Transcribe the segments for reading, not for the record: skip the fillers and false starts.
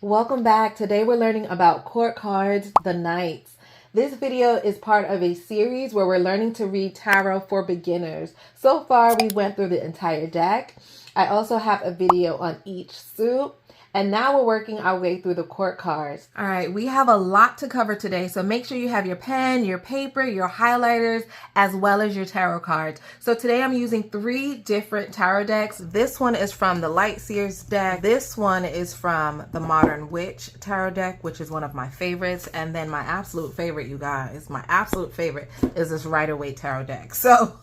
Welcome back. Today we're learning about court cards, the Knights. This video is part of a series where we're learning to read tarot for beginners. So far, we went through the entire deck. I also have a video on each suit. And now we're working our way through the court cards. All right, we have a lot to cover today, so make sure you have your pen, your paper, your highlighters, as well as your tarot cards. So today I'm using 3 different tarot decks. This one is from the Light Seers deck. This one is from the Modern Witch tarot deck, which is one of my favorites. And then my absolute favorite, you guys, my absolute favorite is this Rider-Waite tarot deck. So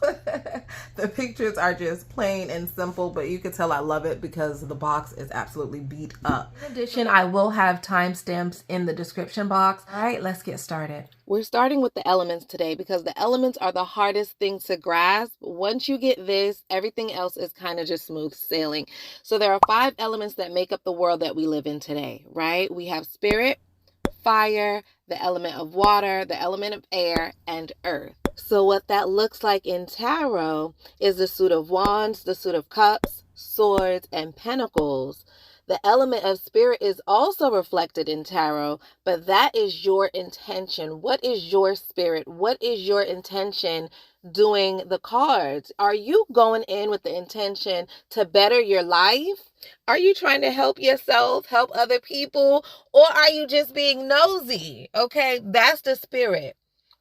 the pictures are just plain and simple, but you can tell I love it because the box is absolutely beat up. In addition, I will have timestamps in the description box. All right, let's get started. We're starting with the elements today because the elements are the hardest thing to grasp. Once you get this, everything else is kind of just smooth sailing. So there are 5 elements that make up the world that we live in today, right? We have spirit, fire, the element of water, the element of air, and earth. So what that looks like in tarot is the suit of wands, the suit of cups, swords, and pentacles. The element of spirit is also reflected in tarot, but that is your intention. What is your spirit? What is your intention doing the cards? Are you going in with the intention to better your life? Are you trying to help yourself, help other people, or are you just being nosy? Okay, that's the spirit.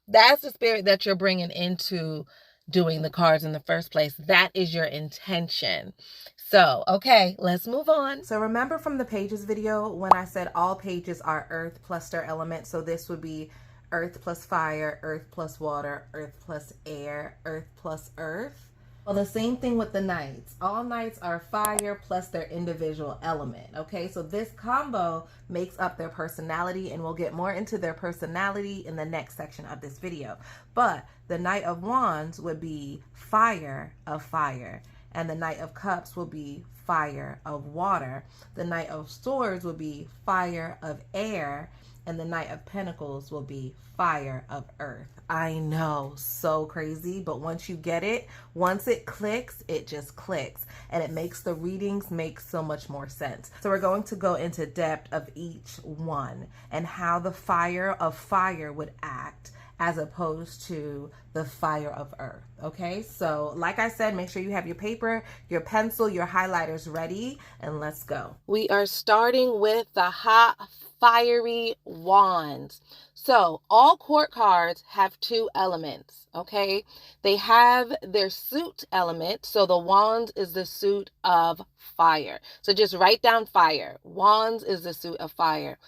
That's the spirit that you're bringing into doing the cards in the first place. That is your intention. So, okay, let's move on. So remember from the pages video when I said all pages are earth plus their element. So this would be earth plus fire, earth plus water, earth plus air, earth plus earth. Well, the same thing with the Knights. All Knights are fire plus their individual element. Okay, so this combo makes up their personality, and we'll get more into their personality in the next section of this video. But the Knight of Wands would be fire of fire, and the Knight of Cups will be fire of water. The Knight of Swords will be fire of air, and the Knight of Pentacles will be fire of earth. I know, so crazy, but once you get it, once it clicks, it just clicks, and it makes the readings make so much more sense. So we're going to go into depth of each one and how the fire of fire would act as opposed to the fire of earth. Okay, so like I said, make sure you have your paper, your pencil, your highlighters ready, and let's go. We are starting with the hot, fiery wands. So all court cards have 2 elements, okay? They have their suit element. So the wands is the suit of fire. So just write down fire. Wands is the suit of fire.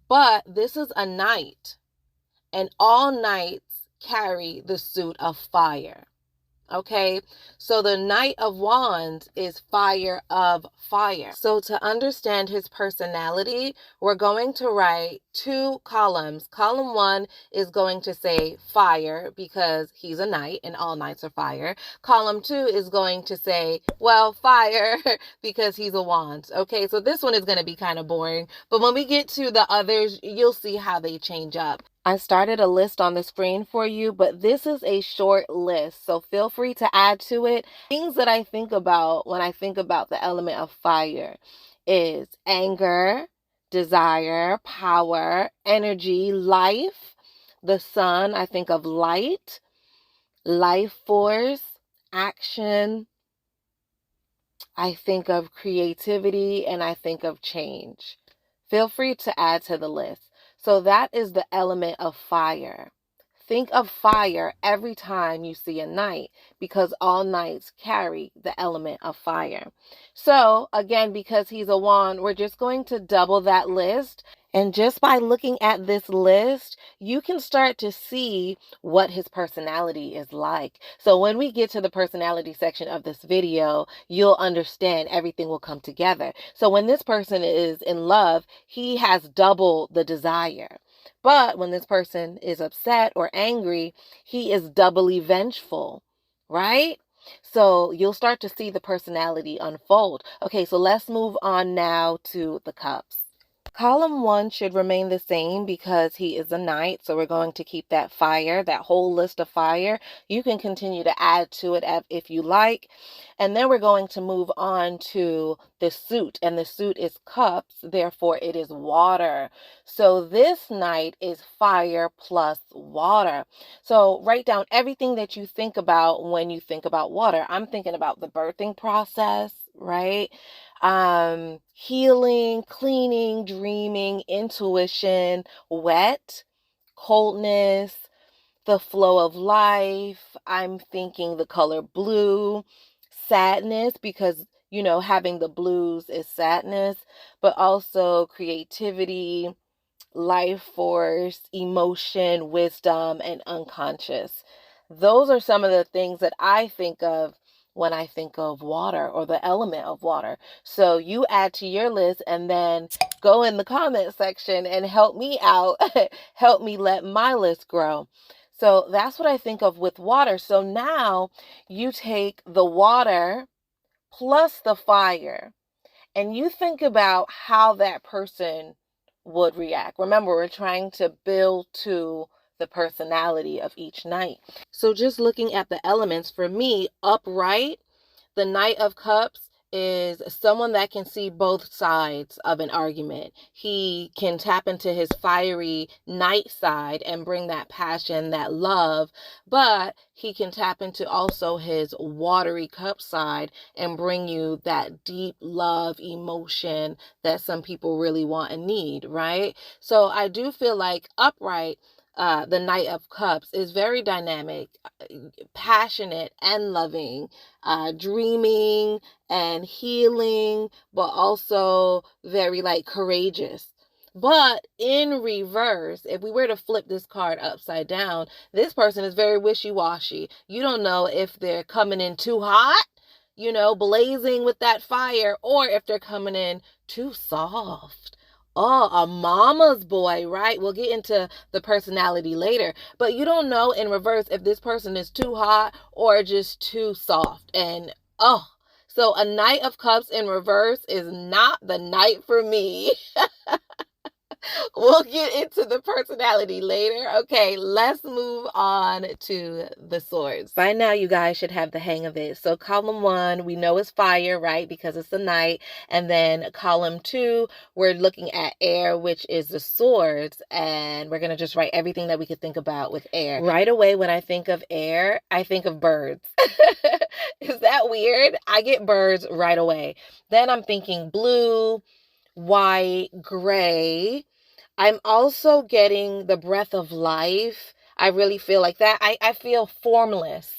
But this is a knight, and all knights carry the suit of fire. Okay, so the Knight of Wands is fire of fire. So to understand his personality, we're going to write 2 columns. Column 1 is going to say fire because he's a knight and all knights are fire. Column 2 is going to say, well, fire because he's a wand. Okay, so this one is going to be kind of boring, but when we get to the others, you'll see how they change up. I started a list on the screen for you, but this is a short list, so feel free to add to it. Things that I think about when I think about the element of fire is anger, desire, power, energy, life. The sun, I think of light, life force, action. I think of creativity, and I think of change. Feel free to add to the list. So that is the element of fire. Think of fire every time you see a knight because all knights carry the element of fire. So again, because he's a wand, we're just going to double that list. And just by looking at this list, you can start to see what his personality is like. So when we get to the personality section of this video, you'll understand everything will come together. So when this person is in love, he has double the desire. But when this person is upset or angry, he is doubly vengeful, right? So you'll start to see the personality unfold. Okay, so let's move on now to the cups. Column 1 should remain the same because he is a knight, so we're going to keep that fire, that whole list of fire. You can continue to add to it if you like. And then we're going to move on to the suit, and the suit is cups, therefore it is water. So this knight is fire plus water. So write down everything that you think about when you think about water. I'm thinking about the birthing process, right? Healing, cleaning, dreaming, intuition, wet, coldness, the flow of life. I'm thinking the color blue, sadness, because, having the blues is sadness, but also creativity, life force, emotion, wisdom, and unconscious. Those are some of the things that I think of when I think of water or the element of water. So you add to your list and then go in the comment section and help me out, help me let my list grow. So that's what I think of with water. So now you take the water plus the fire and you think about how that person would react. Remember, we're trying to build to the personality of each knight. So just looking at the elements, for me, upright, the Knight of Cups is someone that can see both sides of an argument. He can tap into his fiery knight side and bring that passion, that love, but he can tap into also his watery cup side and bring you that deep love, emotion that some people really want and need, right? So I do feel like upright, the Knight of Cups is very dynamic, passionate and loving, dreaming and healing, but also very courageous. But in reverse, if we were to flip this card upside down, this person is very wishy-washy. You don't know if they're coming in too hot, blazing with that fire, or if they're coming in too soft. Oh, a mama's boy, right? We'll get into the personality later. But you don't know in reverse if this person is too hot or just too soft. And so a Knight of Cups in reverse is not the knight for me. We'll get into the personality later. Okay, let's move on to the swords. By now, you guys should have the hang of it. So column 1, we know is fire, right? Because it's the knight. And then column 2, we're looking at air, which is the swords. And we're going to just write everything that we could think about with air. Right away, when I think of air, I think of birds. Is that weird? I get birds right away. Then I'm thinking blue, white, gray. I'm also getting the breath of life. I really feel like that. I feel formless.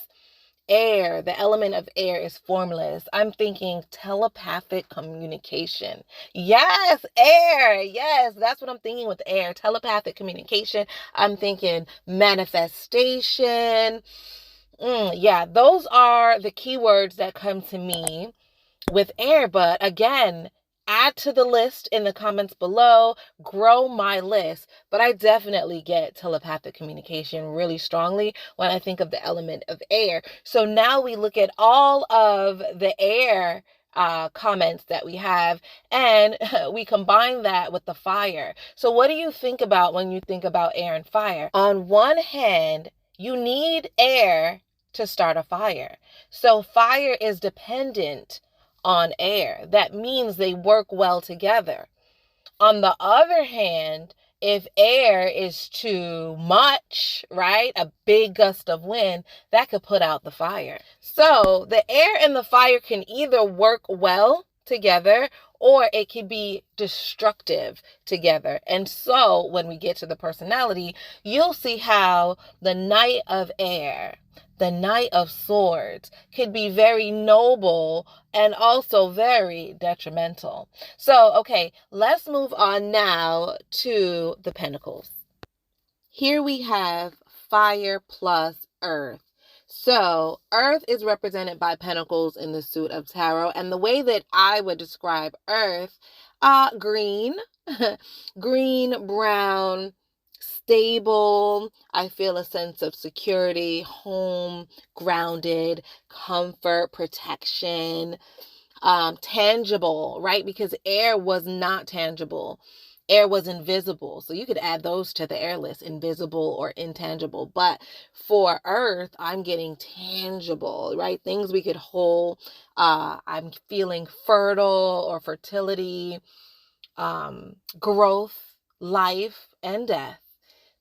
Air, the element of air is formless. I'm thinking telepathic communication. Yes, air. Yes, that's what I'm thinking with air. Telepathic communication. I'm thinking manifestation. Yeah, those are the keywords that come to me with air. But again, add to the list in the comments below, grow my list. But I definitely get telepathic communication really strongly when I think of the element of air. So now we look at all of the air comments that we have, and we combine that with the fire. So what do you think about when you think about air and fire? On one hand, you need air to start a fire. So fire is dependent on air. That means they work well together. On the other hand, if air is too much, right, a big gust of wind, that could put out the fire. So the air and the fire can either work well together or it can be destructive together. And so when we get to the personality, you'll see how the Knight of Air, the Knight of Swords, could be very noble and also very detrimental. So, okay, let's move on now to the Pentacles. Here we have fire plus earth. So earth is represented by pentacles in the suit of tarot. And the way that I would describe earth, green, green, brown, stable. I feel a sense of security, home, grounded, comfort, protection, tangible, right? Because air was not tangible. Air was invisible. So you could add those to the air list, invisible or intangible. But for earth, I'm getting tangible, right? Things we could hold. I'm feeling fertile or fertility, growth, life, and death.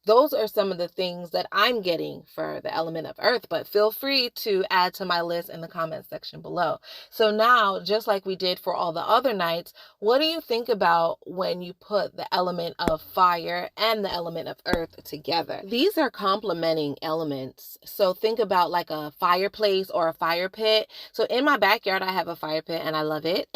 Those are some of the things that I'm getting for the element of earth, but feel free to add to my list in the comment section below. So now, just like we did for all the other nights, what do you think about when you put the element of fire and the element of earth together? These are complementing elements. So think about like a fireplace or a fire pit. So in my backyard, I have a fire pit and I love it.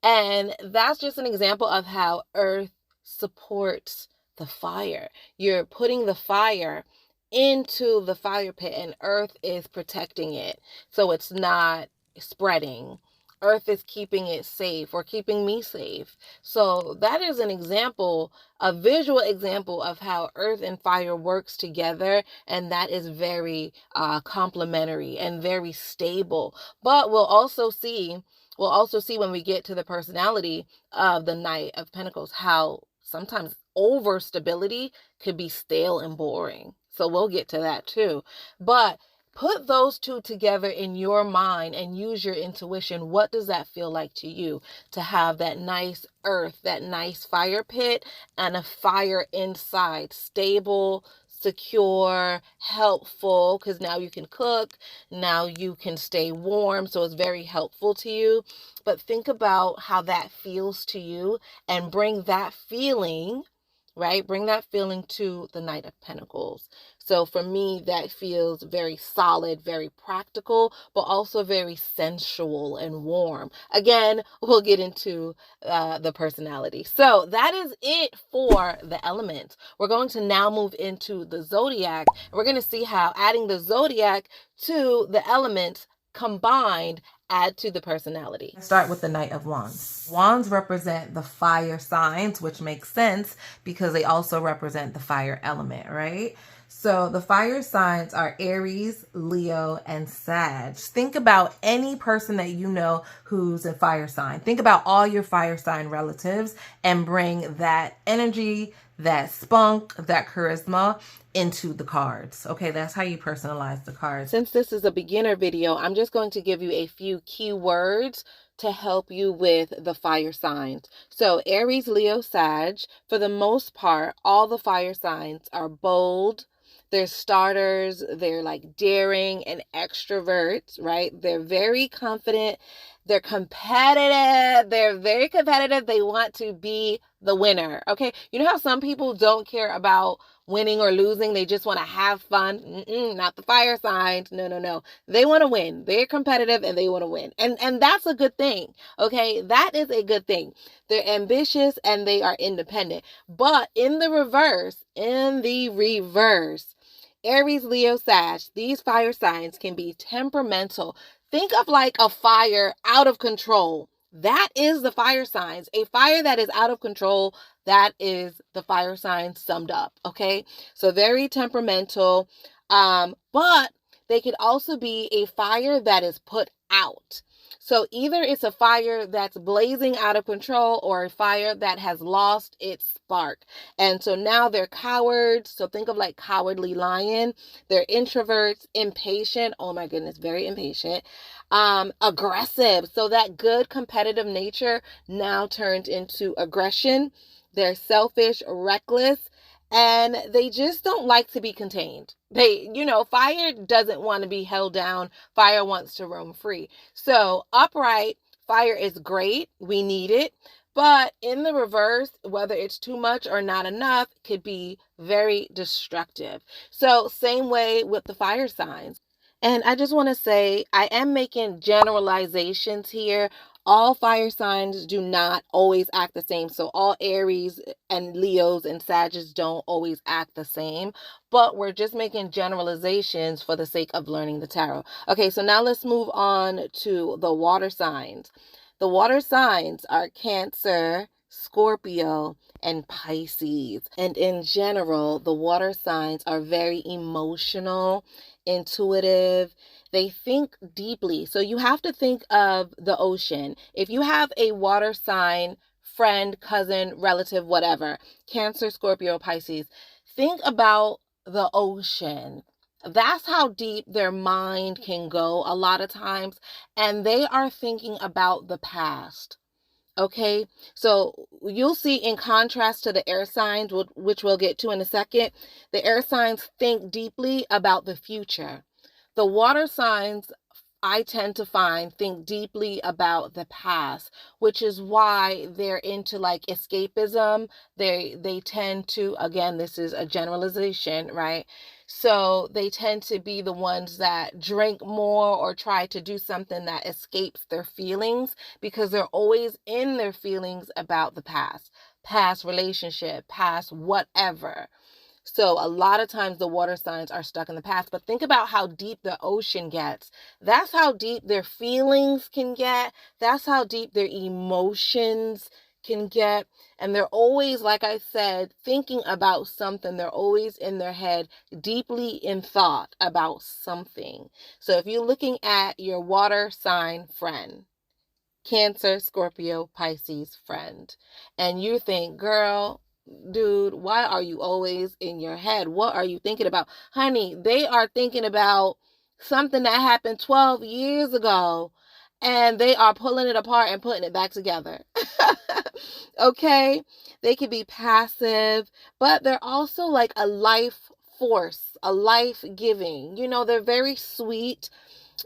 And that's just an example of how earth supports the fire. You're putting the fire into the fire pit and earth is protecting it so it's not spreading. Earth is keeping it safe or keeping me safe. So that is an example, a visual example of how earth and fire works together, and that is very complementary and very stable. But we'll also see when we get to the personality of the Knight of Pentacles how sometimes over stability could be stale and boring. So we'll get to that too. But put those two together in your mind and use your intuition. What does that feel like to you to have that nice earth, that nice fire pit, and a fire inside? Stable, secure, helpful, because now you can cook, now you can stay warm, so it's very helpful to you. But think about how that feels to you and bring that feeling, right? Bring that feeling to the Knight of Pentacles. So for me, that feels very solid, very practical, but also very sensual and warm. Again, we'll get into the personality. So that is it for the elements. We're going to now move into the zodiac. We're going to see how adding the zodiac to the elements combined add to the personality. Let's start with the Knight of Wands. Wands represent the fire signs, which makes sense because they also represent the fire element, right? So the fire signs are Aries, Leo, and Sag. Think about any person that you know who's a fire sign. Think about all your fire sign relatives and bring that energy, that spunk, that charisma into the cards. Okay, that's how you personalize the cards. Since this is a beginner video, I'm just going to give you a few keywords to help you with the fire signs. So Aries, Leo, Sag, for the most part, all the fire signs are bold. They're starters. They're like daring and extroverts, right? They're very confident. They're competitive. They're very competitive. They want to be the winner. Okay. You know how some people don't care about winning or losing? They just want to have fun. Not the fire signs. No. They want to win. They're competitive and they want to win. And that's a good thing. Okay. That is a good thing. They're ambitious and they are independent. But in the reverse, Aries, Leo, Sag, these fire signs can be temperamental. Think of like a fire out of control. That is the fire signs. A fire that is out of control, that is the fire signs summed up, okay? So very temperamental, but they could also be a fire that is put out. So either it's a fire that's blazing out of control or a fire that has lost its spark. And so now they're cowards. So think of like cowardly lion. They're introverts, impatient. Oh my goodness, very impatient. Aggressive. So that good competitive nature now turns into aggression. They're selfish, reckless, and they just don't like to be contained. Fire doesn't want to be held down. Fire wants to roam free. So upright, fire is great. We need it. But in the reverse, whether it's too much or not enough, could be very destructive. So same way with the fire signs. And I just want to say, I am making generalizations here. All fire signs do not always act the same. So all Aries and Leos and Sagittarius don't always act the same. But we're just making generalizations for the sake of learning the tarot. Okay, so now let's move on to the water signs. The water signs are Cancer, Scorpio, and Pisces. And in general, the water signs are very emotional, intuitive. They think deeply. So you have to think of the ocean. If you have a water sign friend, cousin, relative, whatever. Cancer, Scorpio, Pisces. Think about the ocean. That's how deep their mind can go a lot of times. And they are thinking about the past. Okay, so you'll see, in contrast to the air signs, which we'll get to in a second, the air signs think deeply about the future. The water signs, I tend to find, think deeply about the past, which is why they're into like escapism. They tend to, again, this is a generalization, right? So they tend to be the ones that drink more or try to do something that escapes their feelings, because they're always in their feelings about the past relationship, past whatever. So a lot of times the water signs are stuck in the past, but think about how deep the ocean gets. That's how deep their feelings can get. That's how deep their emotions can get. And they're always, like I said, thinking about something. They're always in their head, deeply in thought about something. So if you're looking at your water sign friend, Cancer, Scorpio, Pisces friend, and you think, girl, dude, why are you always in your head? What are you thinking about? Honey, they are thinking about something that happened 12 years ago, and they are pulling it apart and putting it back together. Okay? They can be passive, but they're also like a life force, a life giving. You know, they're very sweet,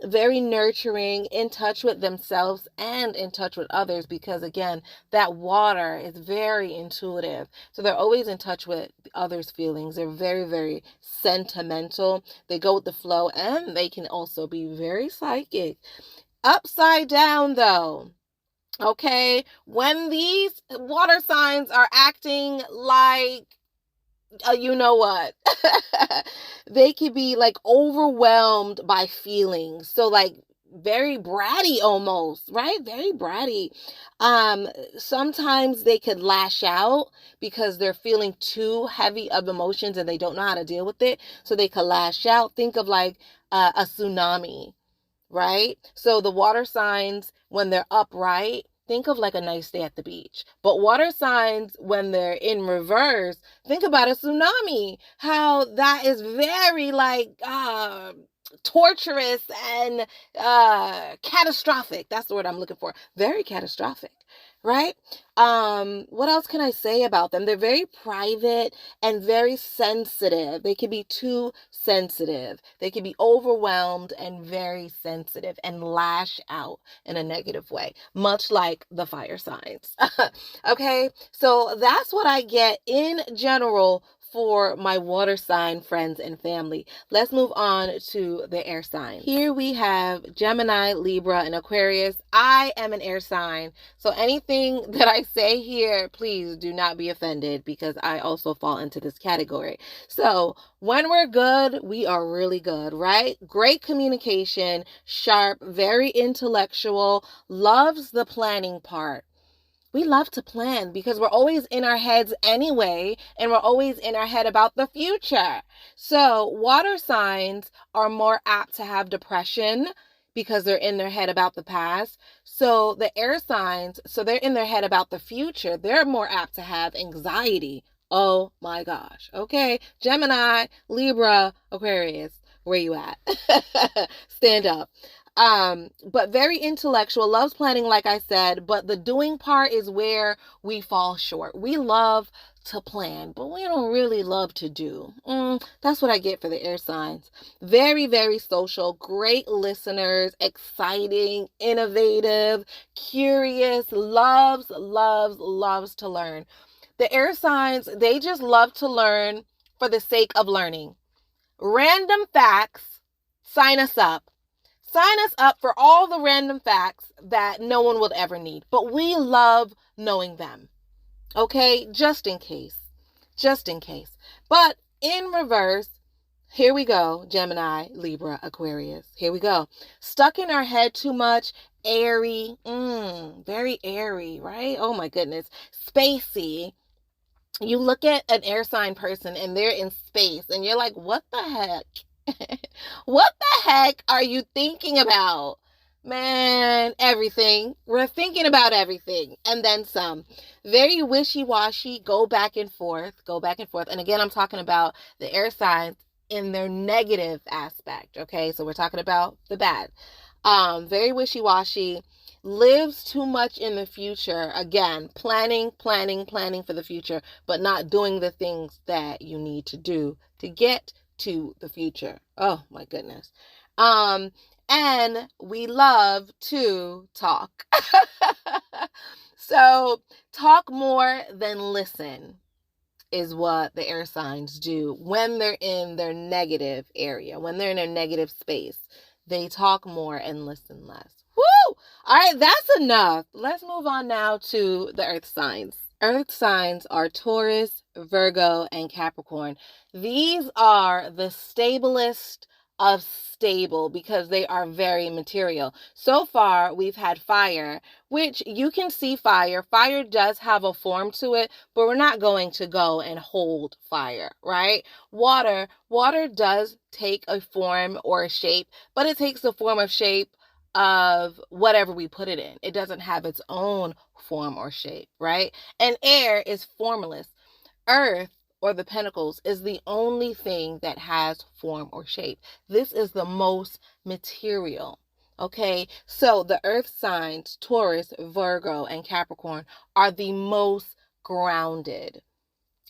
very nurturing, in touch with themselves and in touch with others, because again, that water is very intuitive. So they're always in touch with others' feelings. They're very, very sentimental. They go with the flow, and they can also be very psychic. Upside down though, okay, when these water signs are acting like you know what? They could be like overwhelmed by feelings. So like very bratty almost, right? Very bratty. Sometimes they could lash out because they're feeling too heavy of emotions and they don't know how to deal with it. So they could lash out. Think of like a tsunami, right? So the water signs, when they're upright, think of like a nice day at the beach. But water signs, when they're in reverse, think about a tsunami. How that is very like torturous and catastrophic. That's the word I'm looking for. Very catastrophic, right? What else can I say about them? They're very private and very sensitive. They can be too sensitive. They can be overwhelmed and very sensitive and lash out in a negative way, much like the fire signs. Okay, so that's what I get in general for my water sign friends and family. Let's move on to the air signs. Here we have Gemini, Libra, and Aquarius. I am an air sign, so anything that I say here, please do not be offended, because I also fall into this category. So when we're good, we are really good, right? Great communication, sharp, very intellectual, loves the planning part. We love to plan because we're always in our heads anyway, and we're always in our head about the future. So water signs are more apt to have depression because they're in their head about the past. So the air signs, so they're in their head about the future. They're more apt to have anxiety. Oh my gosh. Okay. Gemini, Libra, Aquarius, where you at? Stand up. But very intellectual, loves planning, like I said, but the doing part is where we fall short. We love to plan, but we don't really love to do. That's what I get for the air signs. Very, very social, great listeners, exciting, innovative, curious, loves to learn. The air signs, they just love to learn for the sake of learning. Random facts, sign us up. Sign us up for all the random facts that no one would ever need. But we love knowing them. Okay? Just in case. Just in case. But in reverse, here we go. Gemini, Libra, Aquarius. Here we go. Stuck in our head too much. Airy. Very airy, right? Oh my goodness. Spacey. You look at an air sign person and they're in space and you're like, what the heck? What the heck are you thinking about? Man, everything. We're thinking about everything and then some. Very wishy-washy, go back and forth, go back and forth. And again, I'm talking about the air signs in their negative aspect, okay? So we're talking about the bad. Very wishy-washy, lives too much in the future. Again, planning for the future, but not doing the things that you need to do to get to the future. Oh my goodness. And we love to talk. So talk more than listen is what the air signs do when they're in their negative area, when they're in their negative space. They talk more and listen less. Woo! All right, that's enough. Let's move on now to the earth signs. Earth signs are Taurus, Virgo, and Capricorn. These are the stablest of stable because they are very material. So far, we've had fire, which you can see fire. Fire does have a form to it, but we're not going to go and hold fire, right? Water does take a form or a shape, but it takes the form of shape of whatever we put it in. It doesn't have its own form or shape, right? And air is formless. Earth, or the pentacles, is the only thing that has form or shape. This is the most material. Okay, so the earth signs, Taurus, Virgo, and Capricorn, are the most grounded.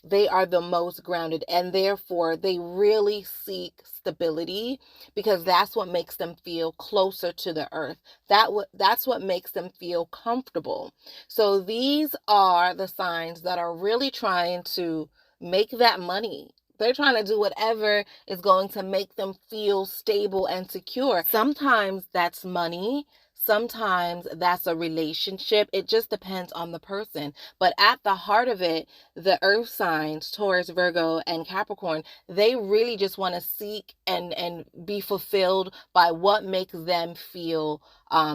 They are the most grounded, and therefore they really seek stability because that's what makes them feel closer to the earth. That's what makes them feel comfortable. So these are the signs that are really trying to make that money. They're trying to do whatever is going to make them feel stable and secure. Sometimes that's money. Sometimes that's a relationship. It just depends on the person. But at the heart of it, the earth signs, Taurus, Virgo, and Capricorn, they really just want to seek and be fulfilled by what makes them feel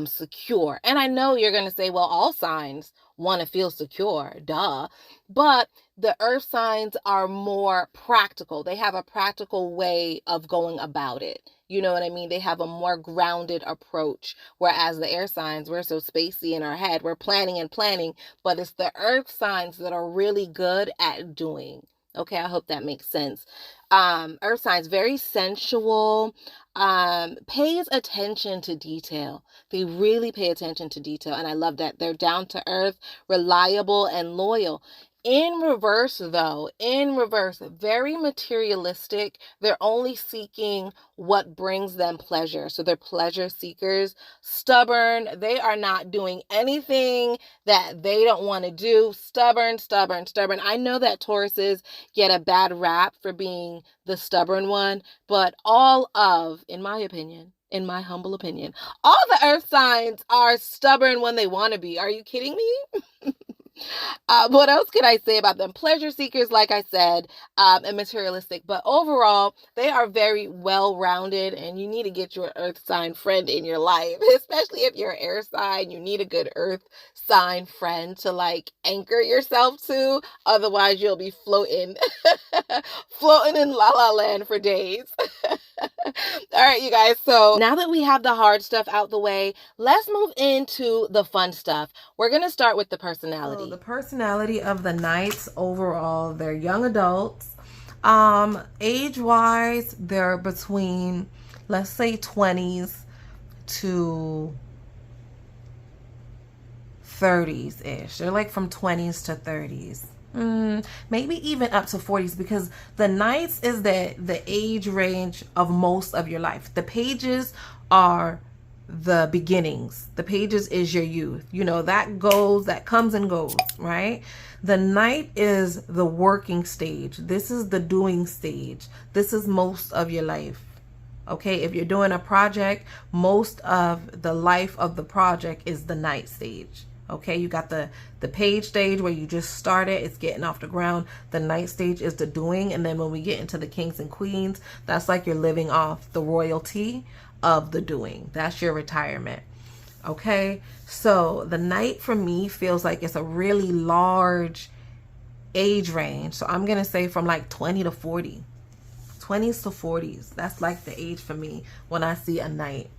secure. And I know you're going to say, well, all signs want to feel secure, duh. But the earth signs are more practical. They have a practical way of going about it. You know what I mean? They have a more grounded approach. Whereas the air signs, we're so spacey in our head. We're planning, but it's the earth signs that are really good at doing. Okay, I hope that makes sense. Earth signs, very sensual, pays attention to detail. They really pay attention to detail. And I love that. They're down to earth, reliable, and loyal. In reverse, very materialistic. They're only seeking what brings them pleasure. So they're pleasure seekers, stubborn. They are not doing anything that they don't want to do. Stubborn. I know that Tauruses get a bad rap for being the stubborn one, but in my humble opinion, all the earth signs are stubborn when they want to be. Are you kidding me? What else could I say about them? Pleasure seekers, like I said, and materialistic. But overall, they are very well-rounded, and you need to get your earth sign friend in your life, especially if you're an air sign. You need a good earth sign friend to anchor yourself to. Otherwise, you'll be floating in la la land for days. All right, you guys. So now that we have the hard stuff out the way, let's move into the fun stuff. We're going to start with the personality. So the personality of the Knights overall, they're young adults. Age-wise, they're between, let's say, 20s to 30s-ish. They're from 20s to 30s. Maybe even up to 40s, because the Knights is the age range of most of your life. The pages are the beginnings. The pages is your youth. That comes and goes, right? The Knight is the working stage. This is the doing stage. This is most of your life. Okay, if you're doing a project, most of the life of the project is the Knight stage. Okay, you got the page stage where you just started, it's getting off the ground. The Knight stage is the doing, and then when we get into the Kings and Queens, that's you're living off the royalty of the doing. That's your retirement. Okay, so the Knight for me feels like it's a really large age range. So I'm gonna say from 20 to 40, 20s to 40s. That's the age for me when I see a Knight.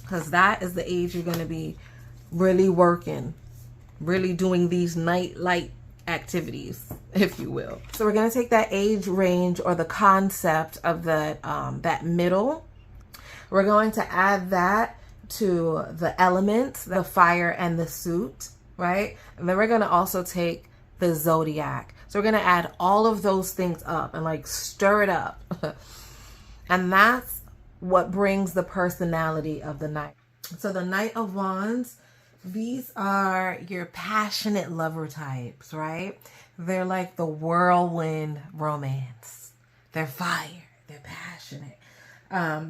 because that is the age you're going to be really working, really doing these night light activities, if you will. So we're going to take that age range or the concept of the that middle. We're going to add that to the elements, the fire and the suit, right? And then we're going to also take the zodiac. So we're going to add all of those things up and like stir it up. And that's what brings the personality of the Knight. So the Knight of Wands, these are your passionate lover types, right? They're like the whirlwind romance. They're fire. They're passionate.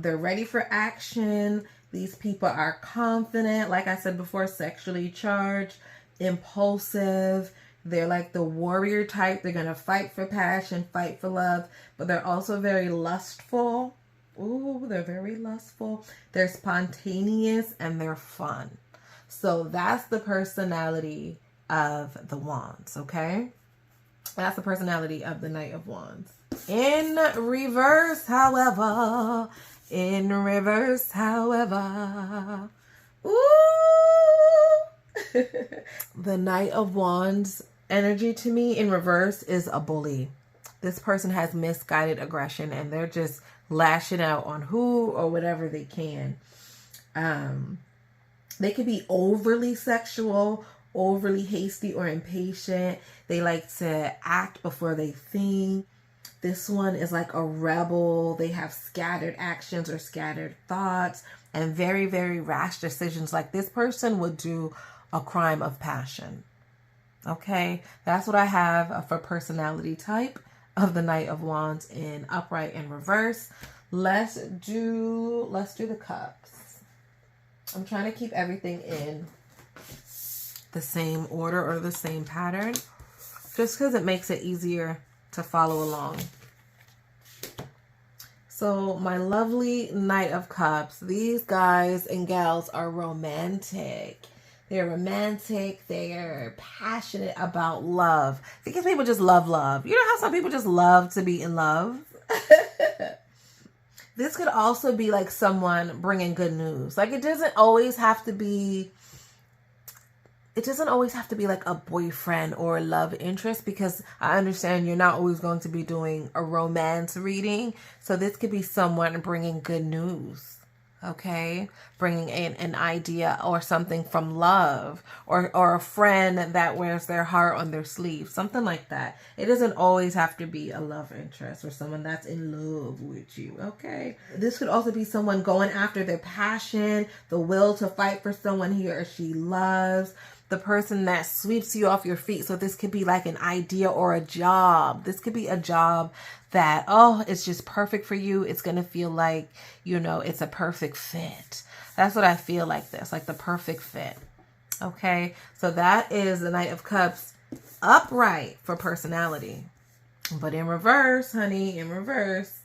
They're ready for action. These people are confident, like I said before, sexually charged, impulsive. They're like the warrior type. They're going to fight for passion, fight for love, but they're also very lustful. Ooh, they're very lustful. They're spontaneous and they're fun. So that's the personality of the Wands, okay? That's the personality of the Knight of Wands. In reverse, however, ooh, the Knight of Wands energy to me in reverse is a bully. This person has misguided aggression and they're just lashing out on who or whatever they can. They could be overly sexual, overly hasty or impatient. They like to act before they think. This one is like a rebel. They have scattered actions or scattered thoughts and very, very rash decisions. Like this person would do a crime of passion. Okay, that's what I have for personality type of the Knight of Wands in upright and reverse. Let's do the cups. I'm trying to keep everything in the same order or the same pattern, just because it makes it easier to follow along. So my lovely Knight of Cups, these guys and gals are romantic. They're romantic. They're passionate about love. Because people just love love. You know how some people just love to be in love? This could also be like someone bringing good news. Like it doesn't always have to be like a boyfriend or a love interest, because I understand you're not always going to be doing a romance reading. So this could be someone bringing good news. Okay, bringing in an idea or something from love, or a friend that wears their heart on their sleeve, something like that. It doesn't always have to be a love interest or someone that's in love with you. Okay, this could also be someone going after their passion, the will to fight for someone he or she loves, the person that sweeps you off your feet. So this could be like an idea or a job. This could be a job that, oh, it's just perfect for you. It's going to feel like, you know, it's a perfect fit. That's what I feel like this, like the perfect fit. Okay, so that is the Knight of Cups upright for personality. But in reverse, honey, in reverse,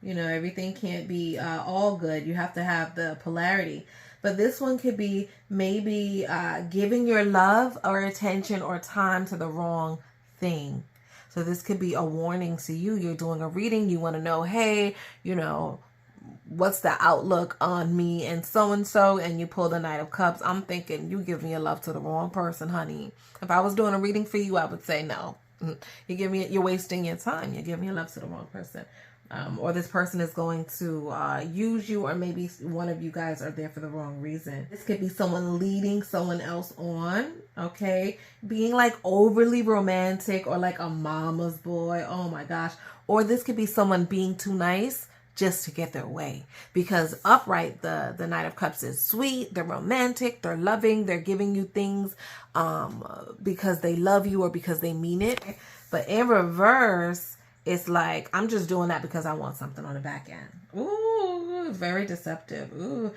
you know, everything can't be all good. You have to have the polarity. But this one could be maybe giving your love or attention or time to the wrong thing. So this could be a warning to you. You're doing a reading. You want to know, hey, you know, what's the outlook on me and so, and you pull the Knight of Cups. I'm thinking you giving your love to the wrong person, honey. If I was doing a reading for you, I would say no. You're wasting your time. You're giving your love to the wrong person. Or this person is going to use you, or maybe one of you guys are there for the wrong reason. This could be someone leading someone else on, okay? Being like overly romantic or like a mama's boy, oh my gosh. Or this could be someone being too nice just to get their way. Because upright, the Knight of Cups is sweet, they're romantic, they're loving, they're giving you things because they love you or because they mean it. But in reverse, it's like, I'm just doing that because I want something on the back end. Ooh, very deceptive. Ooh.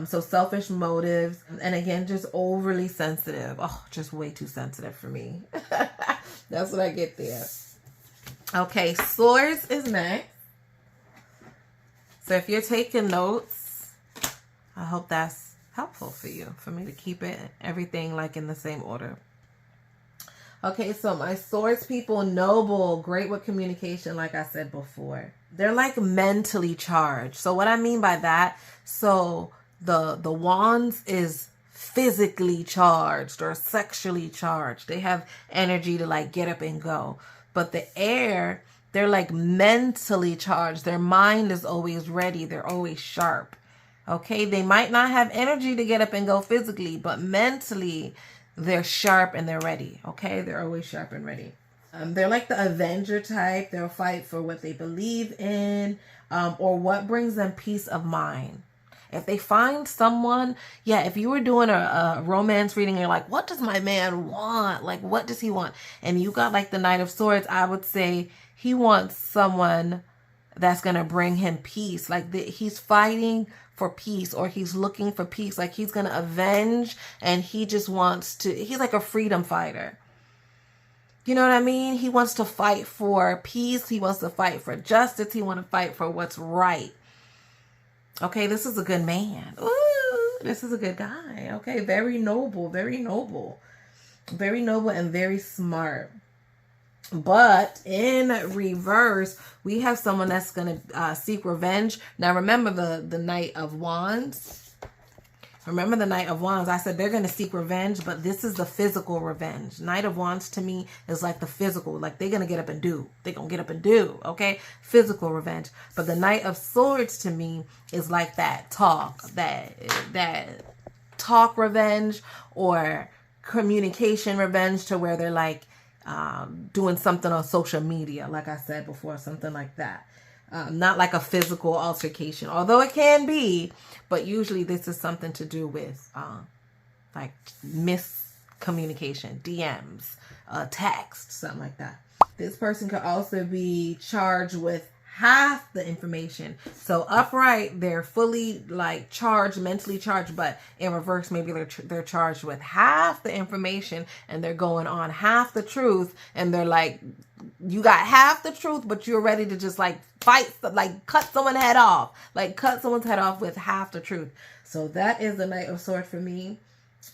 So selfish motives. And again, just overly sensitive. Oh, just way too sensitive for me. That's what I get there. Okay, Swords is next. So if you're taking notes, I hope that's helpful for you, for me to keep it, everything like in the same order. Okay, so my Swords people, noble, great with communication, like I said before. They're like mentally charged. So what I mean by that, so The wands is physically charged or sexually charged. They have energy to like get up and go. But the air, they're like mentally charged. Their mind is always ready. They're always sharp. Okay, they might not have energy to get up and go physically, but mentally they're sharp and they're ready. Okay, they're always sharp and ready. They're like the Avenger type. They'll fight for what they believe in, or what brings them peace of mind. If they find someone, if you were doing a romance reading, you're like, what does my man want? Like, what does he want? And you got like the Knight of Swords, I would say he wants someone that's going to bring him peace. Like he's fighting for peace, or he's looking for peace. Like he's going to avenge, and he just wants to, he's like a freedom fighter. You know what I mean? He wants to fight for peace. He wants to fight for justice. He wants to fight for what's right. Okay, this is a good man. Ooh, this is a good guy. Okay, very noble, very noble. Very noble and very smart. But in reverse, we have someone that's going to seek revenge. Now, remember the Knight of Wands. Remember the Knight of Wands. I said they're going to seek revenge, but this is the physical revenge. Knight of Wands to me is like the physical. Like they're going to get up and do. They're going to get up and do. Okay? Physical revenge. But the Knight of Swords to me is like that talk. That talk revenge, or communication revenge, to where they're like, doing something on social media, like I said before, something like that. Not like a physical altercation, although it can be, but usually this is something to do with like miscommunication, DMs, text, something like that. This person could also be charged with half the information. So upright, they're fully like charged, mentally charged, but in reverse, maybe they're charged with half the information, and they're going on half the truth, and they're like, you got half the truth, but you're ready to just like fight, like cut someone's head off, with half the truth. So that is the Knight of Swords for me.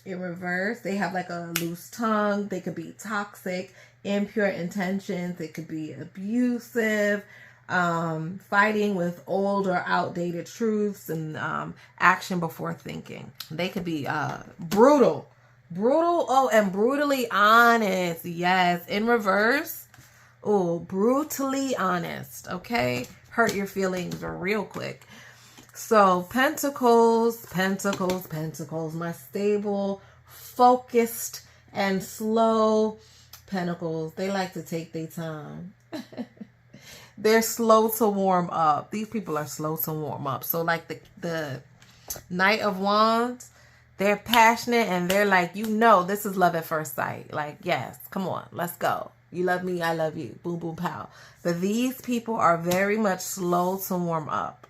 In reverse, they have like a loose tongue. They could be toxic, impure intentions. They could be abusive, fighting with old or outdated truths, and action before thinking. They could be brutal, and brutally honest. Yes, in reverse. Oh, brutally honest. Okay, hurt your feelings real quick. So Pentacles, my stable, focused, and slow Pentacles. They like to take their time. They're slow to warm up. These people are slow to warm up. So like the Knight of Wands, they're passionate, and they're like, this is love at first sight. Like, yes, come on, let's go. You love me, I love you. Boom, boom, pow. But these people are very much slow to warm up.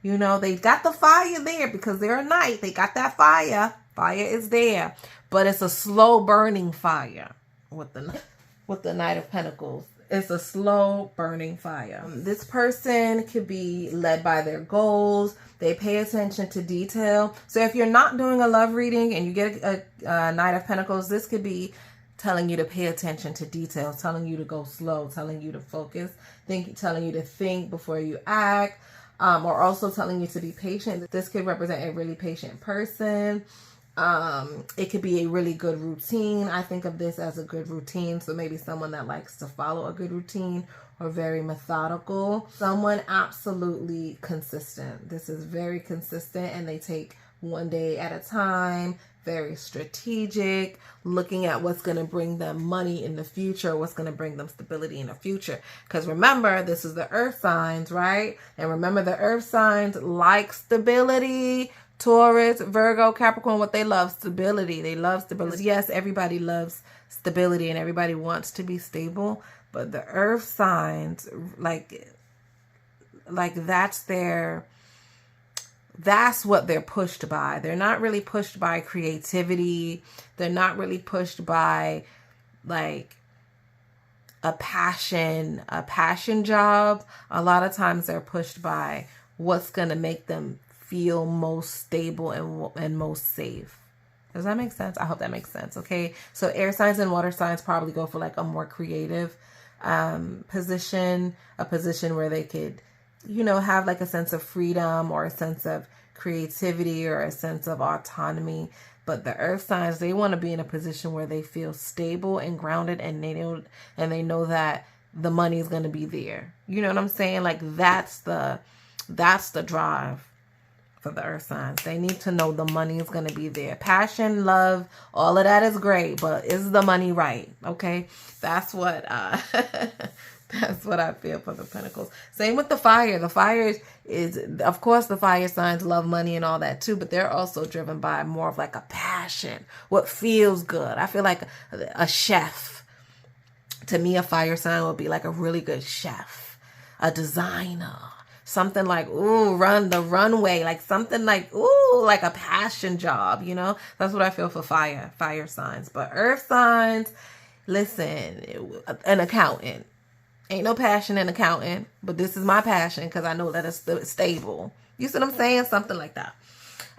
They got the fire there because they're a knight. They got that fire. Fire is there. But it's a slow burning fire with the Knight of Pentacles. It's a slow burning fire. This person could be led by their goals. They pay attention to detail. So if you're not doing a love reading and you get a Knight of Pentacles, this could be telling you to pay attention to details, telling you to go slow, telling you to focus, telling you to think before you act, or also telling you to be patient. This could represent a really patient person. It could be a really good routine. I think of this as a good routine. So maybe someone that likes to follow a good routine, or very methodical. Someone absolutely consistent. This is very consistent, and they take one day at a time. Very strategic, looking at what's going to bring them money in the future, what's going to bring them stability in the future. Because remember, this is the earth signs, right? And remember, the earth signs like stability. Taurus, Virgo, Capricorn, what they love, stability. They love stability. Yes, everybody loves stability and everybody wants to be stable. But the earth signs, like that's what they're pushed by. They're not really pushed by creativity. They're not really pushed by like a passion job. A lot of times they're pushed by what's going to make them feel most stable and most safe. Does that make sense? I hope that makes sense. Okay. So air signs and water signs probably go for like a more creative position, a position where they could, have like a sense of freedom or a sense of creativity or a sense of autonomy. But the earth signs, they want to be in a position where they feel stable and grounded, and they know that the money is going to be there. You know what I'm saying? Like that's the drive for the earth signs. They need to know the money is going to be there. Passion, love, all of that is great, but is the money right? Okay. That's what that's what I feel for the Pentacles. Same with the fire. The fire is, of course, the fire signs love money and all that too, but they're also driven by more of like a passion, what feels good. I feel like a chef. To me, a fire sign would be like a really good chef, a designer, something like, ooh, run the runway, like something like, ooh, like a passion job, you know? That's what I feel for fire signs. But earth signs, listen, an accountant. Ain't no passion in accounting, but this is my passion because I know that it's stable. You see what I'm saying? Something like that.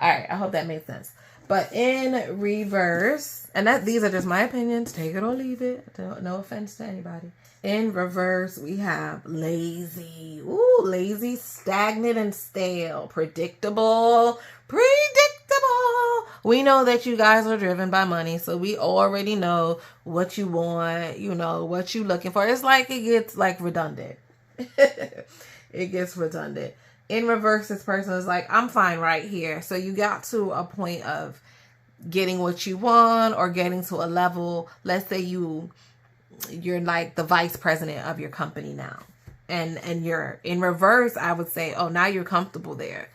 All right. I hope that made sense. But in reverse, and these are just my opinions. Take it or leave it. No offense to anybody. In reverse, we have lazy. Ooh, lazy, stagnant, and stale. Predictable. We know that you guys are driven by money, so we already know what you want, you know, what you looking for. It's like it gets like redundant. It gets redundant. In reverse, this person is like, I'm fine right here. So you got to a point of getting what you want or getting to a level. Let's say you're like the vice president of your company now. And you're in reverse, I would say, oh, now you're comfortable there.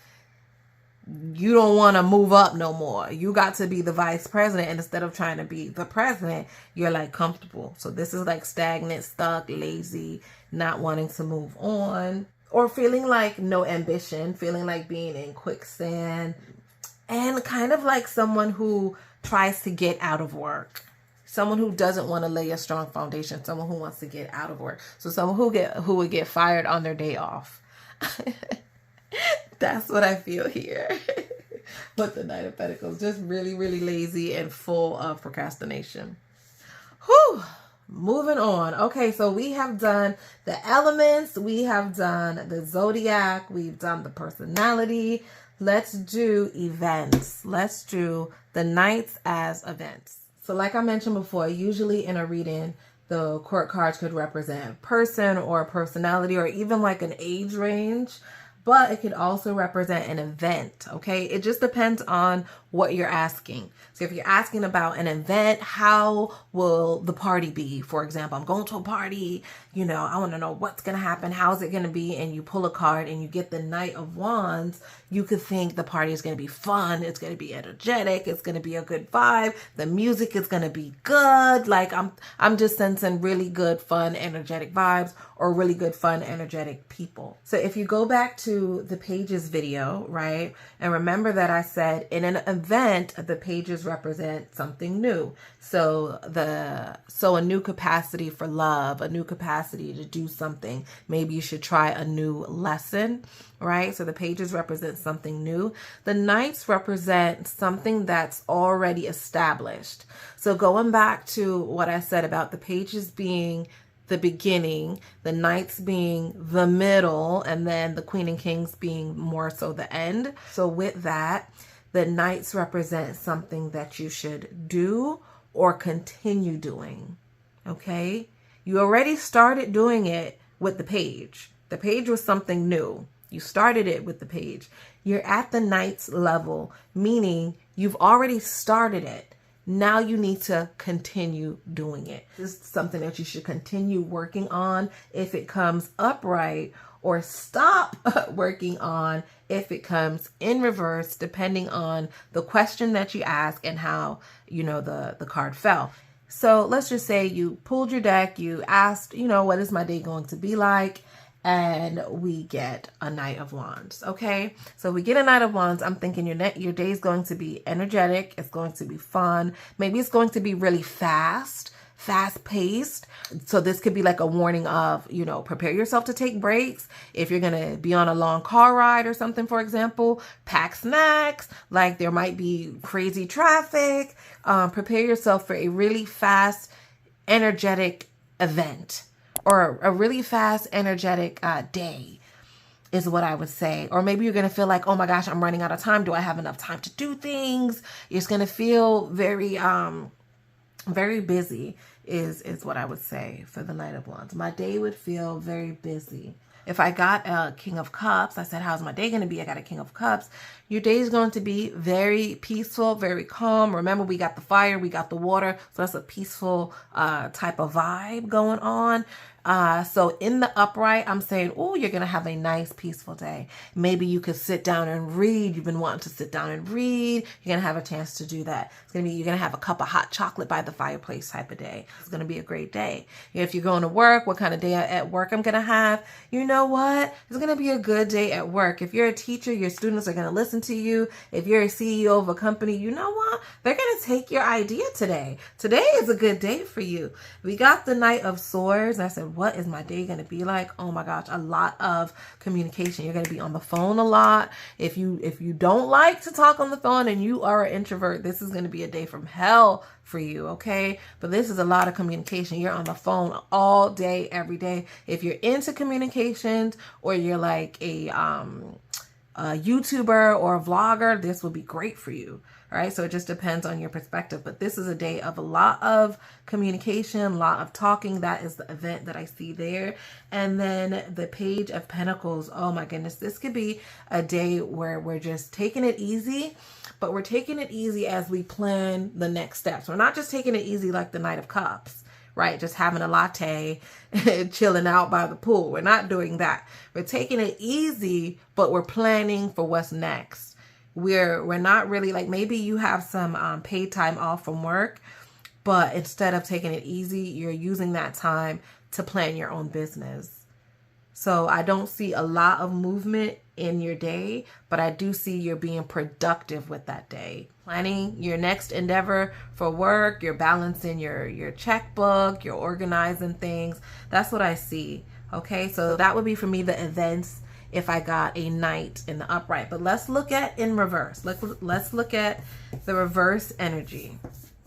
You don't want to move up no more. You got to be the vice president, and instead of trying to be the president, you're like comfortable. So this is like stagnant, stuck, lazy, not wanting to move on, or feeling like no ambition, feeling like being in quicksand, and kind of like someone who tries to get out of work. Someone who doesn't want to lay a strong foundation, someone who wants to get out of work. So someone who would get fired on their day off. That's what I feel here. With the Knight of Pentacles, just really, really lazy and full of procrastination. Whew. Moving on. Okay, so we have done the elements. We have done the zodiac. We've done the personality. Let's do events. Let's do the Knights as events. So like I mentioned before, usually in a reading, the court cards could represent a person or a personality or even like an age range. But it could also represent an event, okay? It just depends on what you're asking. So if you're asking about an event, how will the party be? For example, I'm going to a party, you know, I want to know what's going to happen. How's it going to be? And you pull a card and you get the Knight of Wands. You could think the party is going to be fun. It's going to be energetic. It's going to be a good vibe. The music is going to be good. Like I'm just sensing really good, fun, energetic vibes or really good, fun, energetic people. So if you go back to the pages video, right? And remember that I said in an event, the pages represent something new. So a new capacity for love, a new capacity to do something. Maybe you should try a new lesson, right? So the pages represent something new. The Knights represent something that's already established. So going back to what I said about the pages being the beginning, the Knights being the middle, and then the Queen and Kings being more so the end. So with that, the Knights represent something that you should do or continue doing, okay? You already started doing it with the page. The page was something new. You started it with the page. You're at the Knights level, meaning you've already started it. Now you need to continue doing it. This is something that you should continue working on if it comes upright, or stop working on if it comes in reverse, depending on the question that you ask and how, you know, the card fell. So let's just say you pulled your deck, you asked, you know, what is my day going to be like? And we get a Knight of Wands, okay? So we get a Knight of Wands. I'm thinking your day is going to be energetic. It's going to be fun. Maybe it's going to be really fast-paced. So this could be like a warning of, you know, prepare yourself to take breaks. If you're going to be on a long car ride or something, for example, pack snacks. Like there might be crazy traffic. Prepare yourself for a really fast, energetic event. Or a really fast, energetic day. is what I would say. Or maybe you're going to feel like, oh my gosh, I'm running out of time. Do I have enough time to do things? You're just going to feel very, very busy is what I would say for the Knight of Wands. My day would feel very busy. If I got a King of Cups, I said, how's my day going to be? I got a King of Cups. Your day is going to be very peaceful, very calm. Remember, we got the fire, we got the water. So that's a peaceful type of vibe going on. So in the upright, I'm saying, oh, you're going to have a nice, peaceful day. Maybe you could sit down and read. You've been wanting to sit down and read. You're going to have a chance to do that. You're going to have a cup of hot chocolate by the fireplace type of day. It's going to be a great day. If you're going to work, what kind of day at work I'm going to have? You know what? It's going to be a good day at work. If you're a teacher, your students are going to listen to you. If you're a CEO of a company, you know what? They're going to take your idea today. Today is a good day for you. We got the Knight of Swords. And I said, what is my day going to be like? Oh my gosh, a lot of communication. You're going to be on the phone a lot. If you don't like to talk on the phone and you are an introvert, this is going to be a day from hell for you, okay? But this is a lot of communication. You're on the phone all day, every day. If you're into communications or you're like a YouTuber or a vlogger, this will be great for you. All right. So it just depends on your perspective, but this is a day of a lot of communication, a lot of talking. That is the event that I see there. And then the Page of Pentacles. Oh my goodness. This could be a day where we're just taking it easy, but we're taking it easy as we plan the next steps. We're not just taking it easy like the Knight of Cups, right? Just having a latte, chilling out by the pool. We're not doing that. We're taking it easy, but we're planning for what's next. We're not really like, maybe you have some paid time off from work, but instead of taking it easy, you're using that time to plan your own business. So I don't see a lot of movement in your day, but I do see you're being productive with that day. Planning your next endeavor for work, you're balancing your checkbook, you're organizing things. That's what I see. Okay, so that would be for me the events if I got a Knight in the upright. But let's look at in reverse. Let's look at the reverse energy.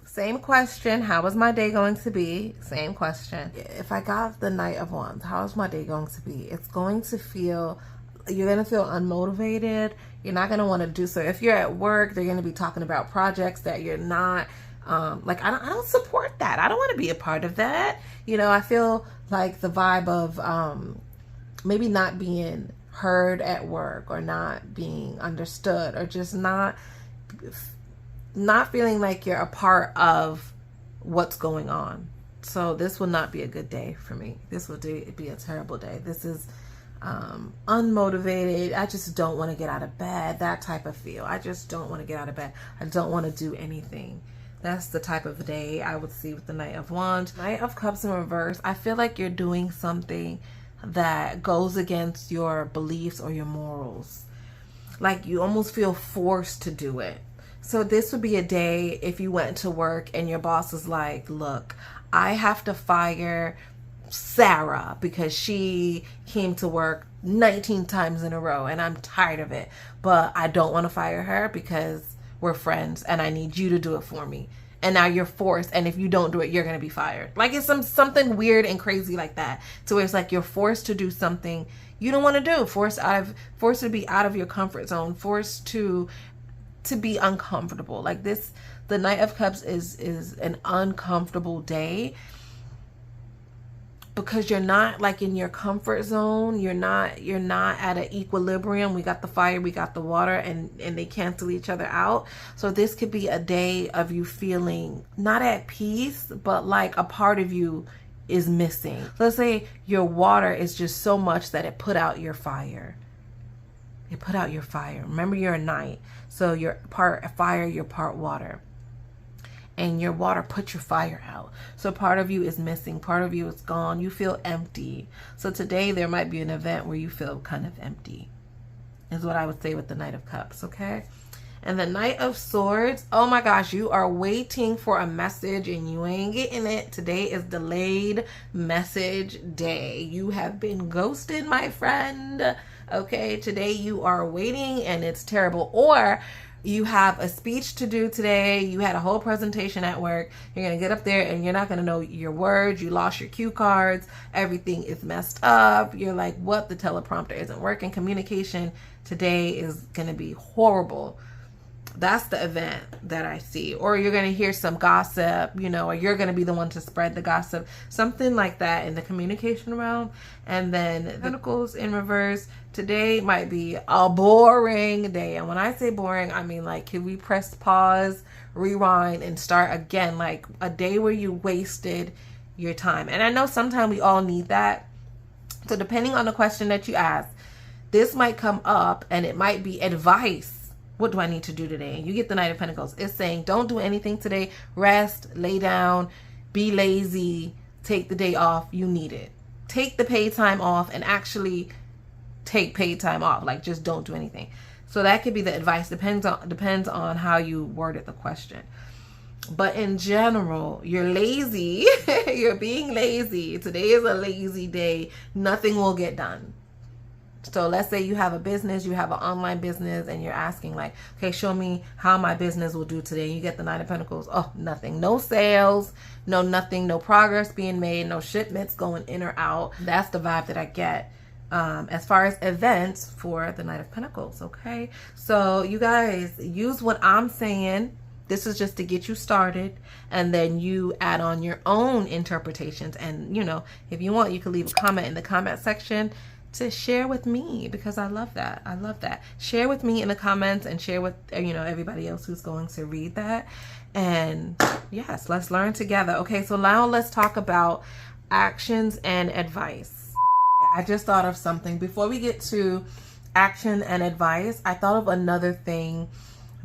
Same question. How is my day going to be? Same question. If I got the Knight of Wands, how is my day going to be? It's going to feel, you're going to feel unmotivated. You're not going to want to do so. If you're at work, they're going to be talking about projects that you're not, like, I don't support that. I don't want to be a part of that. You know, I feel like the vibe of maybe not being heard at work or not being understood or just not feeling like you're a part of what's going on. So this will not be a good day for me. This will be a terrible day. This is unmotivated. I just don't want to get out of bed. That type of feel. I just don't want to get out of bed. I don't want to do anything. That's the type of day I would see with the Knight of Wands. Knight of Cups in reverse. I feel like you're doing something that goes against your beliefs or your morals. Like you almost feel forced to do it. So this would be a day if you went to work and your boss is like, look, I have to fire Sarah because she came to work 19 times in a row and I'm tired of it. But I don't want to fire her because we're friends and I need you to do it for me. And now you're forced, and if you don't do it, you're going to be fired. Like it's something weird and crazy like that. So it's like you're forced to do something you don't want to do, forced to be out of your comfort zone, forced to be uncomfortable. Like this, the Knight of Cups is an uncomfortable day because you're not like in your comfort zone. You're not at an equilibrium. We got the fire, we got the water, and they cancel each other out. So this could be a day of you feeling not at peace, but like a part of you is missing. Let's say your water is just so much that it put out your fire. It put out your fire. Remember, you're a knight, so you're part fire, you're part water. And your water put your fire out. So part of you is missing. Part of you is gone. You feel empty. So today there might be an event where you feel kind of empty. Is what I would say with the Knight of Cups, okay? And the Knight of Swords. Oh my gosh, you are waiting for a message and you ain't getting it. Today is delayed message day. You have been ghosted, my friend. Okay, today you are waiting and it's terrible. Or You have a speech to do today. You had a whole presentation at work. You're going to get up there and you're not going to know your words. You lost your cue cards. Everything is messed up. You're like, what? The teleprompter isn't working. Communication today is going to be horrible. That's the event that I see. Or you're going to hear some gossip, you know, or you're going to be the one to spread the gossip. Something like that in the communication realm. And then the Pentacles in reverse. Today might be a boring day. And when I say boring, I mean like, can we press pause, rewind, and start again? Like a day where you wasted your time. And I know sometimes we all need that. So depending on the question that you ask, this might come up and it might be advice. What do I need to do today? You get the Knight of Pentacles. It's saying don't do anything today. Rest, lay down, be lazy, take the day off. You need it. Take the paid time off and actually take paid time off. Like just don't do anything. So that could be the advice. Depends on how you worded the question. But in general, you're lazy. You're being lazy. Today is a lazy day. Nothing will get done. So let's say you have a business, you have an online business, and you're asking like, okay, show me how my business will do today. You get the Nine of Pentacles. Oh, nothing. No sales, no nothing, no progress being made, no shipments going in or out. That's the vibe that I get as far as events for the Knight of Pentacles, okay? So you guys, use what I'm saying. This is just to get you started, and then you add on your own interpretations. And, you know, if you want, you can leave a comment in the comment section to share with me, because I love that. I love that. Share with me in the comments and share with, you know, everybody else who's going to read that. And yes, let's learn together. Okay, so now let's talk about actions and advice. I just thought of something. Before we get to action and advice, I thought of another thing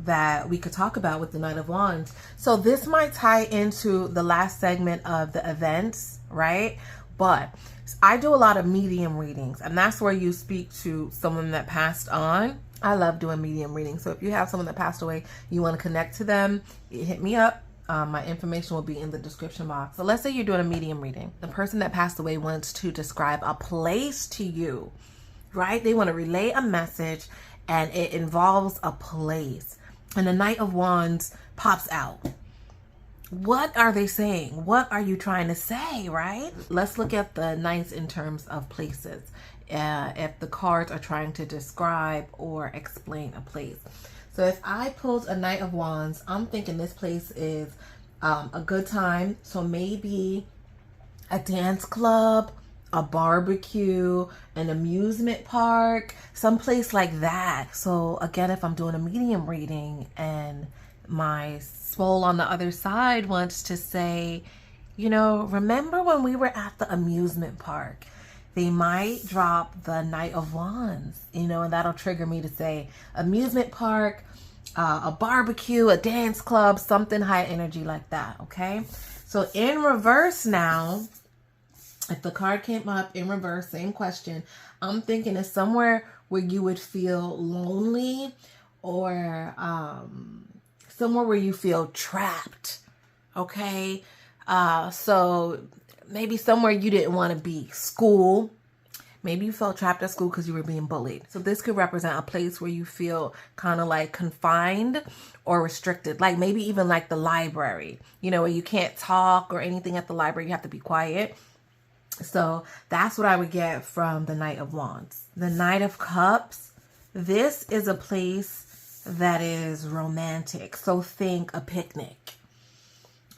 that we could talk about with the Knight of Wands. So this might tie into the last segment of the events, right? But I do a lot of medium readings, and that's where you speak to someone that passed on. I love doing medium readings. So if you have someone that passed away, you want to connect to them, hit me up. My information will be in the description box. So let's say you're doing a medium reading. The person that passed away wants to describe a place to you, right? They want to relay a message, and it involves a place. And the Knight of Wands pops out. What are they saying? What are you trying to say, right? Let's look at the Knights in terms of places. If the cards are trying to describe or explain a place. So if I pulled a Knight of Wands, I'm thinking this place is a good time. So maybe a dance club, a barbecue, an amusement park, someplace like that. So again, if I'm doing a medium reading and my soul on the other side wants to say, you know, remember when we were at the amusement park? They might drop the Knight of Wands, you know, and that'll trigger me to say amusement park, a barbecue, a dance club, something high energy like that, okay? So in reverse now, if the card came up in reverse, same question, I'm thinking it's somewhere where you would feel lonely, or somewhere where you feel trapped, okay? So maybe somewhere you didn't want to be. School. Maybe you felt trapped at school because you were being bullied. So this could represent a place where you feel kind of like confined or restricted. Like maybe even like the library, you know, where you can't talk or anything at the library. You have to be quiet. So that's what I would get from the Knight of Wands. The Knight of Cups. This is a place that is romantic. So think a picnic.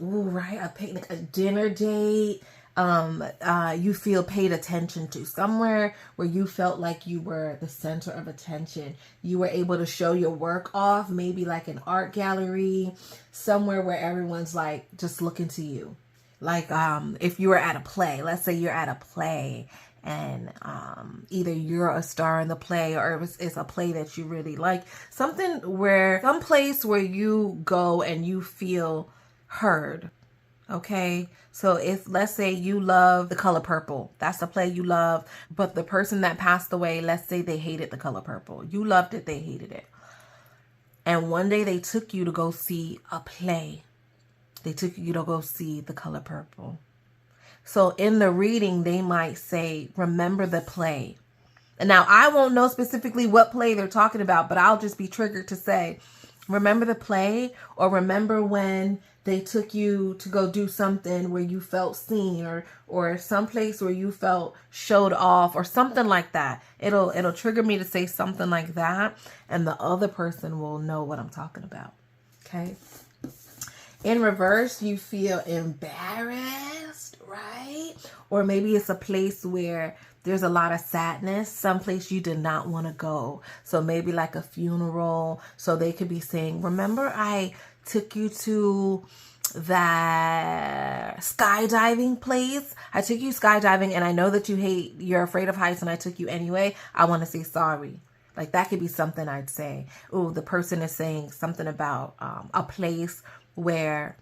Ooh, right? A picnic, a dinner date. You feel paid attention to. Somewhere where you felt like you were the center of attention. You were able to show your work off. Maybe like an art gallery. Somewhere where everyone's like just looking to you. Like if you were at a play. Let's say you're at a play, and either you're a star in the play, or it's a play that you really like. Some place where you go and you feel heard. Okay, so if let's say you love The Color Purple, that's the play you love, but the person that passed away, let's say they hated The Color Purple. You loved it, they hated it. And one day they took you to go see a play. They took you to go see The Color Purple. So in the reading, they might say, remember the play. And now I won't know specifically what play they're talking about, but I'll just be triggered to say, Remember the play, or remember when they took you to go do something where you felt seen, or someplace where you felt showed off, or something like that. It'll trigger me to say something like that, and the other person will know what I'm talking about. Okay. In reverse, you feel embarrassed, right? Or maybe it's a place where there's a lot of sadness, someplace you did not want to go. So maybe like a funeral. So they could be saying, remember I took you to that skydiving place? I took you skydiving and I know that you're afraid of heights and I took you anyway. I want to say sorry. Like that could be something I'd say. Oh, the person is saying something about a place where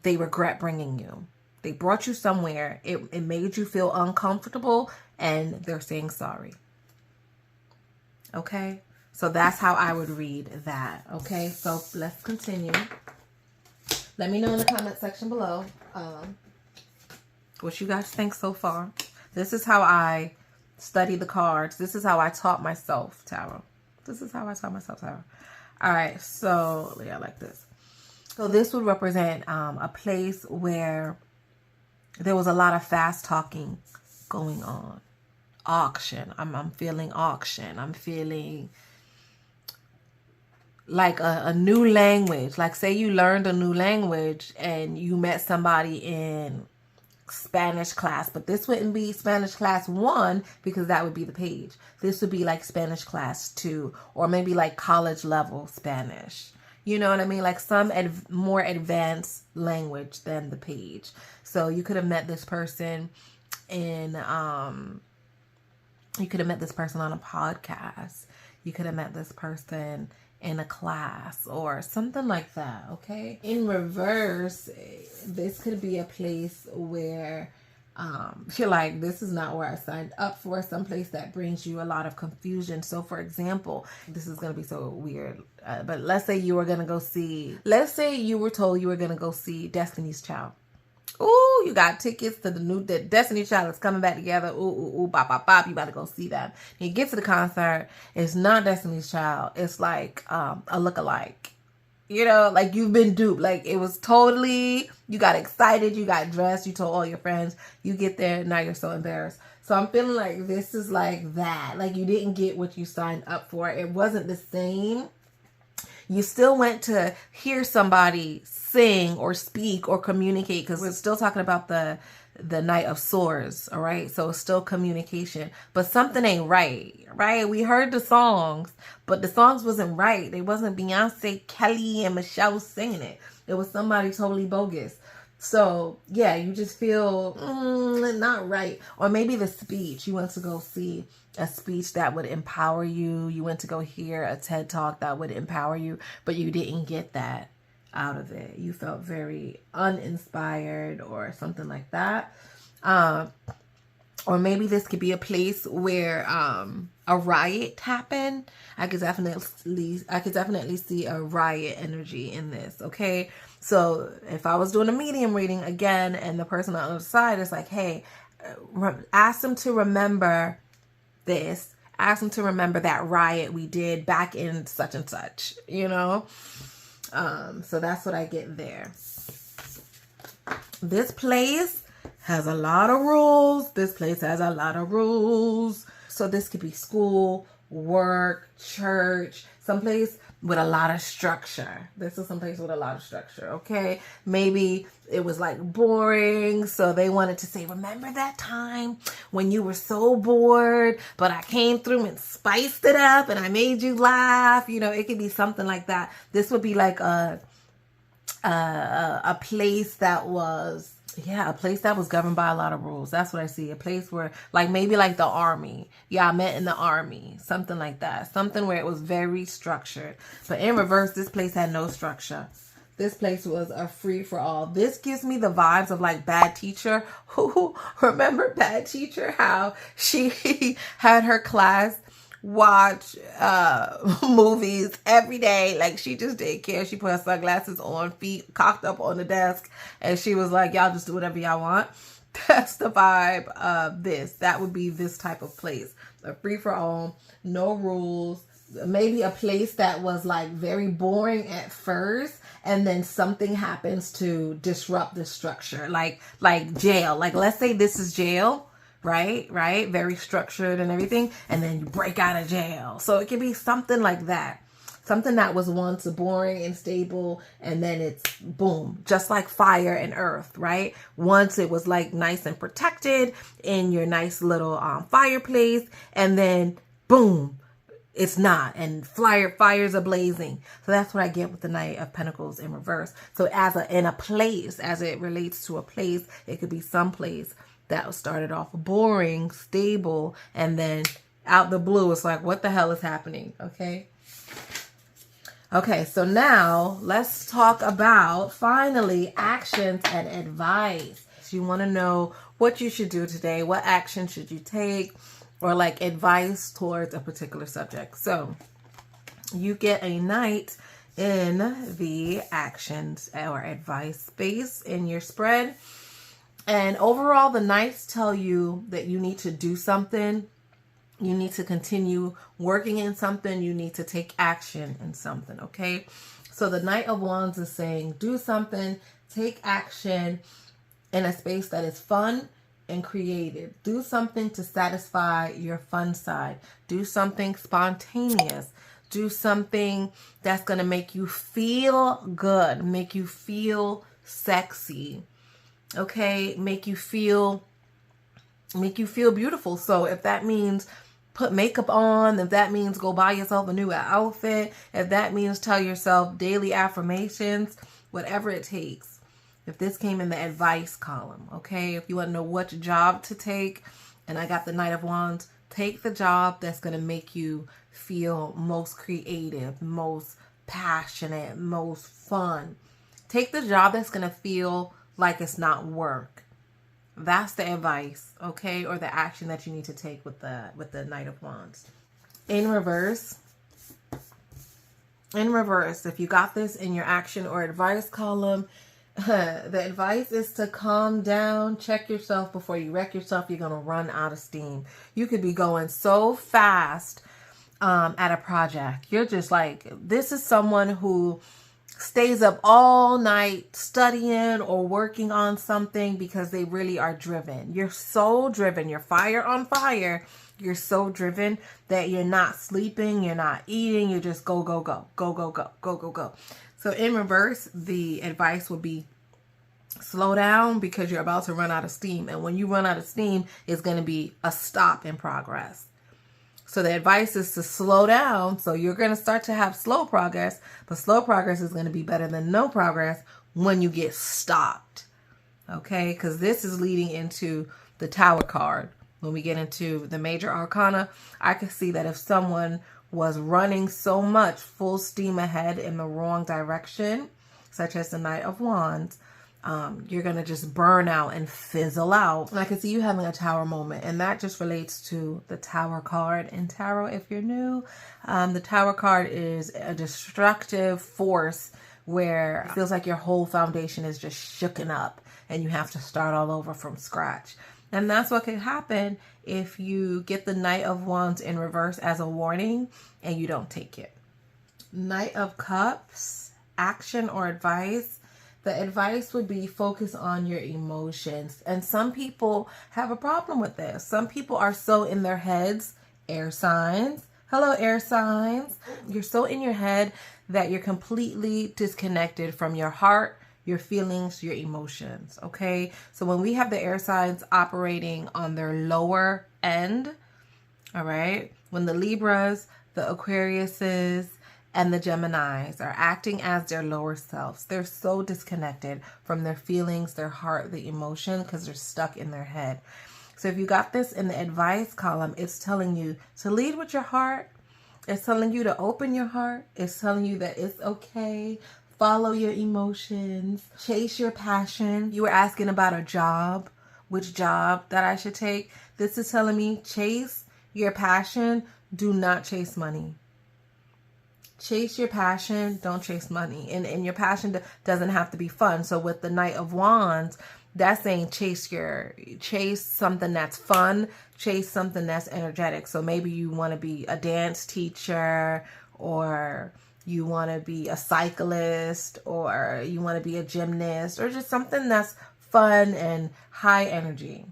they regret bringing you. They brought you somewhere. It made you feel uncomfortable and they're saying sorry. Okay. So that's how I would read that. Okay. So let's continue. Let me know in the comment section below what you guys think so far. This is how I study the cards. This is how I taught myself tarot. This is how I taught myself tarot. All right. So yeah, like this. So this would represent a place where there was a lot of fast talking going on. Auction. I'm feeling auction. I'm feeling like a new language. Like say you learned a new language and you met somebody in Spanish class, but this wouldn't be Spanish class 1 because that would be the page. This would be like Spanish class 2 or maybe like college level Spanish. You know what I mean? Like some more advanced language than the page. So you could have met this person in, you could have met this person on a podcast. You could have met this person in a class or something like that. Okay. In reverse, this could be a place where you're like, this is not where I signed up for. Someplace that brings you a lot of confusion. So for example, this is going to be so weird, but let's say you were going to go see, let's say you were told you were going to go see Destiny's Child. Ooh, you got tickets to the Destiny Child is coming back together. Ooh, bop, bop, bop. You about to go see them. And you get to the concert. It's not Destiny's Child. It's like a lookalike. You know, like you've been duped. Like it was totally, you got excited. You got dressed. You told all your friends. You get there. Now you're so embarrassed. So I'm feeling like this is like that. Like you didn't get what you signed up for. It wasn't the same. You still went to hear somebody sing or speak or communicate, because we're still talking about the Knight of Swords, all right? So it's still communication, but something ain't right? We heard the songs, but the songs wasn't right. It wasn't Beyonce, Kelly, and Michelle singing it. It was somebody totally bogus. So yeah, you just feel not right. Or maybe the speech, you went to go see a speech that would empower you. You went to go hear a TED Talk that would empower you, but you didn't get that out of it. You felt very uninspired or something like that. Or maybe this could be a place where a riot happened. I could definitely see a riot energy in this. Okay. So if I was doing a medium reading again, and the person on the other side is like, hey, ask them to remember this. Ask them to remember that riot we did back in such and such, you know? So that's what I get there. This place has a lot of rules. This place has a lot of rules. So this could be school, work, church, someplace with a lot of structure. This is someplace with a lot of structure, okay? Maybe it was like boring, so they wanted to say, remember that time when you were so bored, but I came through and spiced it up and I made you laugh. You know, it could be something like that. This would be like a place that was, a place that was governed by a lot of rules. That's what I see. A place where, like, maybe like the army. Yeah, I met in the army. Something like that. Something where it was very structured. But in reverse, this place had no structure. This place was a free-for-all. This gives me the vibes of like Bad Teacher. Who remember Bad Teacher? How she had her class watch movies every day. Like she just didn't care. She put her sunglasses on, feet cocked up on the desk, and she was like, y'all just do whatever y'all want. That's the vibe of this. That would be this type of place. A free for all, no rules, maybe a place that was like very boring at first, and then something happens to disrupt the structure, like jail. Like, let's say this is jail, right? Very structured and everything, and then you break out of jail. So it can be something like that. Something that was once boring and stable, and then it's boom, just like fire and earth, right? Once it was like nice and protected in your nice little fireplace, and then boom, it's not, and fires are blazing. So that's what I get with the Knight of Pentacles in reverse. So in a place, as it relates to a place, it could be some place that started off boring, stable, and then out the blue, it's like, what the hell is happening? Okay, so now let's talk about, finally, actions and advice. You want to know what you should do today, what action should you take, or like advice towards a particular subject. So you get a Knight in the actions or advice space in your spread. And overall, the Knights tell you that you need to do something. You need to continue working in something. You need to take action in something, okay? So the Knight of Wands is saying, do something, take action in a space that is fun and creative. Do something to satisfy your fun side. Do something spontaneous. Do something that's going to make you feel good, make you feel sexy, okay? Make you feel beautiful. So if that means put makeup on, if that means go buy yourself a new outfit, if that means tell yourself daily affirmations, whatever it takes. If this came in the advice column, okay? If you want to know what job to take, and I got the Knight of Wands, take the job that's going to make you feel most creative, most passionate, most fun. Take the job that's going to feel like it's not work. That's the advice, okay? Or the action that you need to take with the Knight of Wands. In reverse, if you got this in your action or advice column, the advice is to calm down, check yourself before you wreck yourself. You're going to run out of steam. You could be going so fast at a project. You're just like, this is someone who stays up all night studying or working on something because they really are driven. You're so driven. You're fire on fire. You're so driven that you're not sleeping. You're not eating. You just go, go, go, go, go, go, go, go, go. So in reverse, the advice would be slow down because you're about to run out of steam. And when you run out of steam, it's going to be a stop in progress. So the advice is to slow down. So you're going to start to have slow progress, but slow progress is going to be better than no progress when you get stopped. Okay, because this is leading into the Tower card. When we get into the major arcana, I can see that if someone was running so much full steam ahead in the wrong direction, such as the Knight of Wands, you're going to just burn out and fizzle out. And I can see you having a Tower moment, and that just relates to the Tower card in tarot. If you're new, the Tower card is a destructive force where it feels like your whole foundation is just shooken up and you have to start all over from scratch. And that's what could happen if you get the Knight of Wands in reverse as a warning and you don't take it. Knight of Cups, action or advice. The advice would be focus on your emotions. And some people have a problem with this. Some people are so in their heads, air signs. Hello, air signs. You're so in your head that you're completely disconnected from your heart, your feelings, your emotions, okay? So when we have the air signs operating on their lower end, all right, when the Libras, the Aquariuses, and the Geminis are acting as their lower selves, they're so disconnected from their feelings, their heart, the emotion, because they're stuck in their head. So if you got this in the advice column, it's telling you to lead with your heart. It's telling you to open your heart. It's telling you that it's okay. Follow your emotions. Chase your passion. You were asking about a job, which job that I should take. This is telling me chase your passion. Do not chase money. Chase your passion. Don't chase money. And your passion doesn't have to be fun. So with the Knight of Wands, That's saying chase something that's fun, chase something that's energetic. So maybe you want to be a dance teacher, or you want to be a cyclist, or you want to be a gymnast, or just something that's fun and high energy.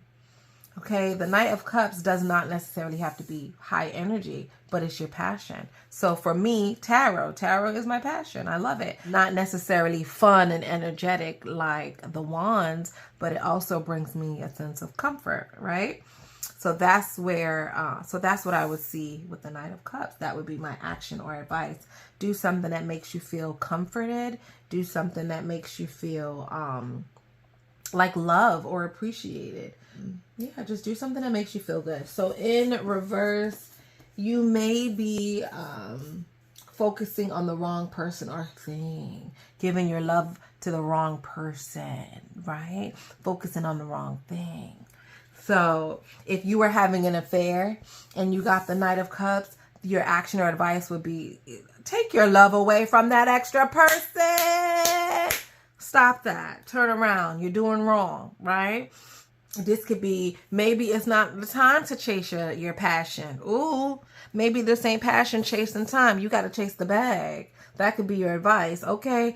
Okay, the Knight of Cups does not necessarily have to be high energy, but it's your passion. So for me, tarot is my passion. I love it. Not necessarily fun and energetic like the wands, but it also brings me a sense of comfort, right? So that's where, that's what I would see with the Knight of Cups. That would be my action or advice. Do something that makes you feel comforted. Do something that makes you feel like love or appreciated. Yeah, just do something that makes you feel good. So in reverse, you may be focusing on the wrong person or thing, giving your love to the wrong person, right? Focusing on the wrong thing. So if you were having an affair and you got the Knight of Cups, your action or advice would be, take your love away from that extra person. Stop that. Turn around. You're doing wrong, right? This could be, maybe it's not the time to chase your passion. Ooh, maybe this ain't passion chasing time. You got to chase the bag. That could be your advice. Okay,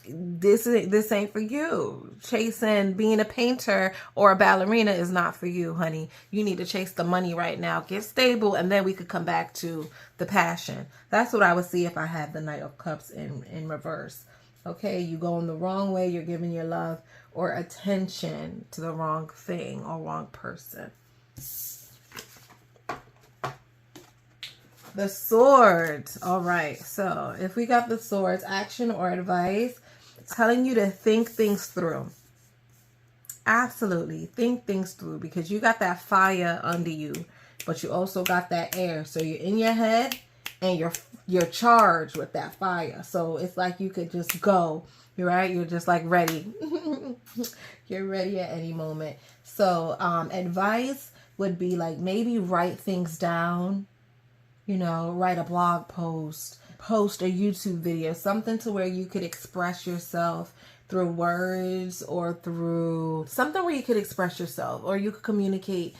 this ain't for you. Chasing being a painter or a ballerina is not for you, honey. You need to chase the money right now. Get stable, and then we could come back to the passion. That's what I would see if I had the Knight of Cups in reverse. Okay, you going the wrong way. You're giving your love or attention to the wrong thing or wrong person. The Swords. All right, so if we got the Swords, action or advice, telling you to think things through. Absolutely, think things through, because you got that fire under you, but you also got that air. So you're in your head and you're charged with that fire. So it's like you could just go. You're right. You're just like ready. You're ready at any moment. So advice would be like, maybe write things down, you know, write a blog post, post a YouTube video, something to where you could express yourself through words, or through something where you could express yourself, or you could communicate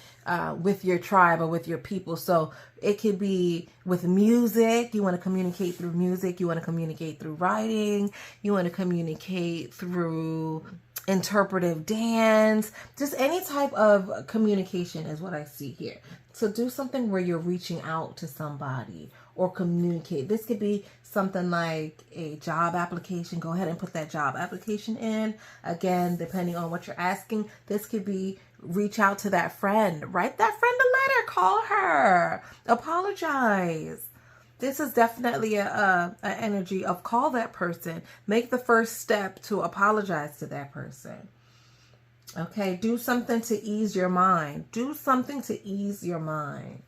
with your tribe or with your people. So it could be with music. You want to communicate through music. You want to communicate through writing. You want to communicate through interpretive dance. Just any type of communication is what I see here. So do something where you're reaching out to somebody or communicate. This could be something like a job application. Go ahead and put that job application in. Again, depending on what you're asking, this could be reach out to that friend. Write that friend a letter. Call her. Apologize. This is definitely a energy of call that person. Make the first step to apologize to that person. Okay, do something to ease your mind. Do something to ease your mind.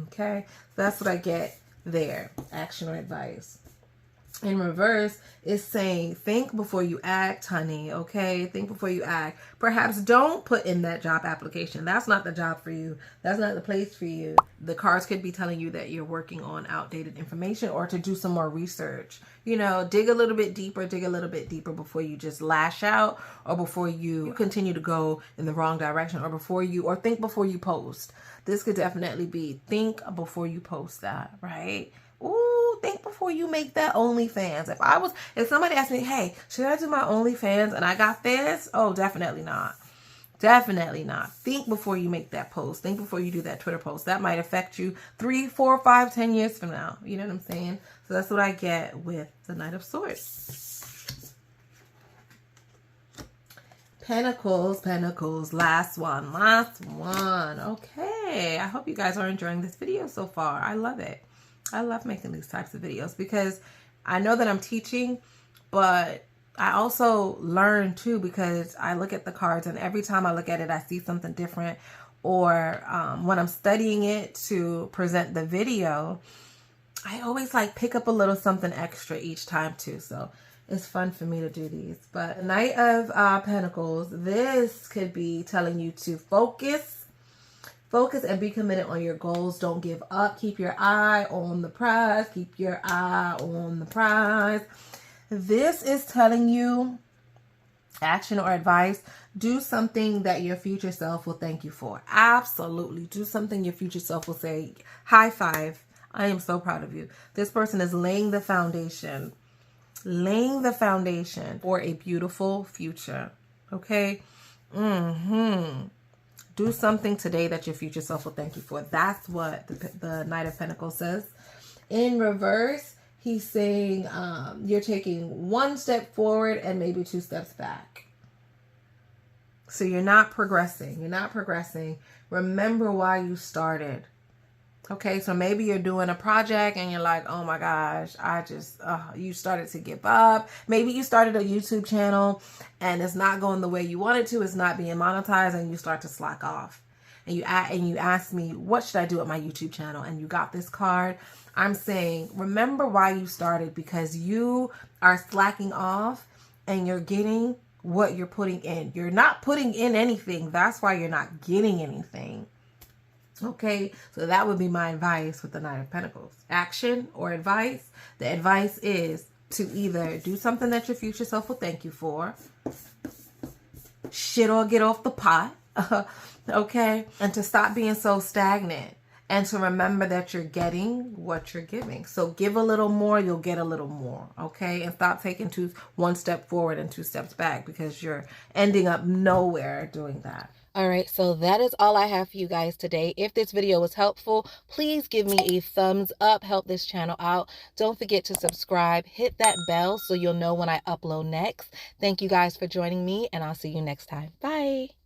Okay, that's what I get there. Action or advice. In reverse, it's saying think before you act, honey. Okay, think before you act. Perhaps don't put in that job application. That's not the job for you. That's not the place for you. The cards could be telling you that you're working on outdated information, or to do some more research. You know, dig a little bit deeper before you just lash out, or before you continue to go in the wrong direction, or think before you post. This could definitely be think before you post that, right? Ooh, think before you make that OnlyFans. If somebody asked me, hey, should I do my OnlyFans and I got this? Oh, definitely not. Definitely not. Think before you make that post. Think before you do that Twitter post. That might affect you 3, 4, 5, 10 years from now. You know what I'm saying? So that's what I get with the Knight of Swords. Pentacles. Last one. Okay. I hope you guys are enjoying this video so far. I love it. I love making these types of videos because I know that I'm teaching, but I also learn too, because I look at the cards and every time I look at it, I see something different. Or when I'm studying it to present the video, I always like pick up a little something extra each time too. So it's fun for me to do these. But Knight of Pentacles, this could be telling you to focus and be committed on your goals. Don't give up. Keep your eye on the prize. Keep your eye on the prize. This is telling you Action or advice, do something that your future self will thank you for. Absolutely. Do something your future self will say, high five. I am so proud of you. This person is laying the foundation for a beautiful future. Okay? Do something today that your future self will thank you for. That's what the Knight of Pentacles says. In reverse, he's saying you're taking one step forward and maybe 2 steps back. So you're not progressing. You're not progressing. Remember why you started. Okay, so maybe you're doing a project and you're like, oh my gosh, you started to give up. Maybe you started a YouTube channel and it's not going the way you want it to. It's not being monetized and you start to slack off. And you ask me, what should I do with my YouTube channel? And you got this card. I'm saying, remember why you started, because you are slacking off and you're getting what you're putting in. You're not putting in anything. That's why you're not getting anything. Okay, so that would be my advice with the Knight of Pentacles. Action or advice? The advice is to either do something that your future self will thank you for, shit or get off the pot, okay, and to stop being so stagnant and to remember that you're getting what you're giving. So give a little more, you'll get a little more, okay, and stop taking one step forward and 2 steps back, because you're ending up nowhere doing that. All right, so that is all I have for you guys today. If this video was helpful, please give me a thumbs up, help this channel out. Don't forget to subscribe, hit that bell so you'll know when I upload next. Thank you guys for joining me, and I'll see you next time. Bye.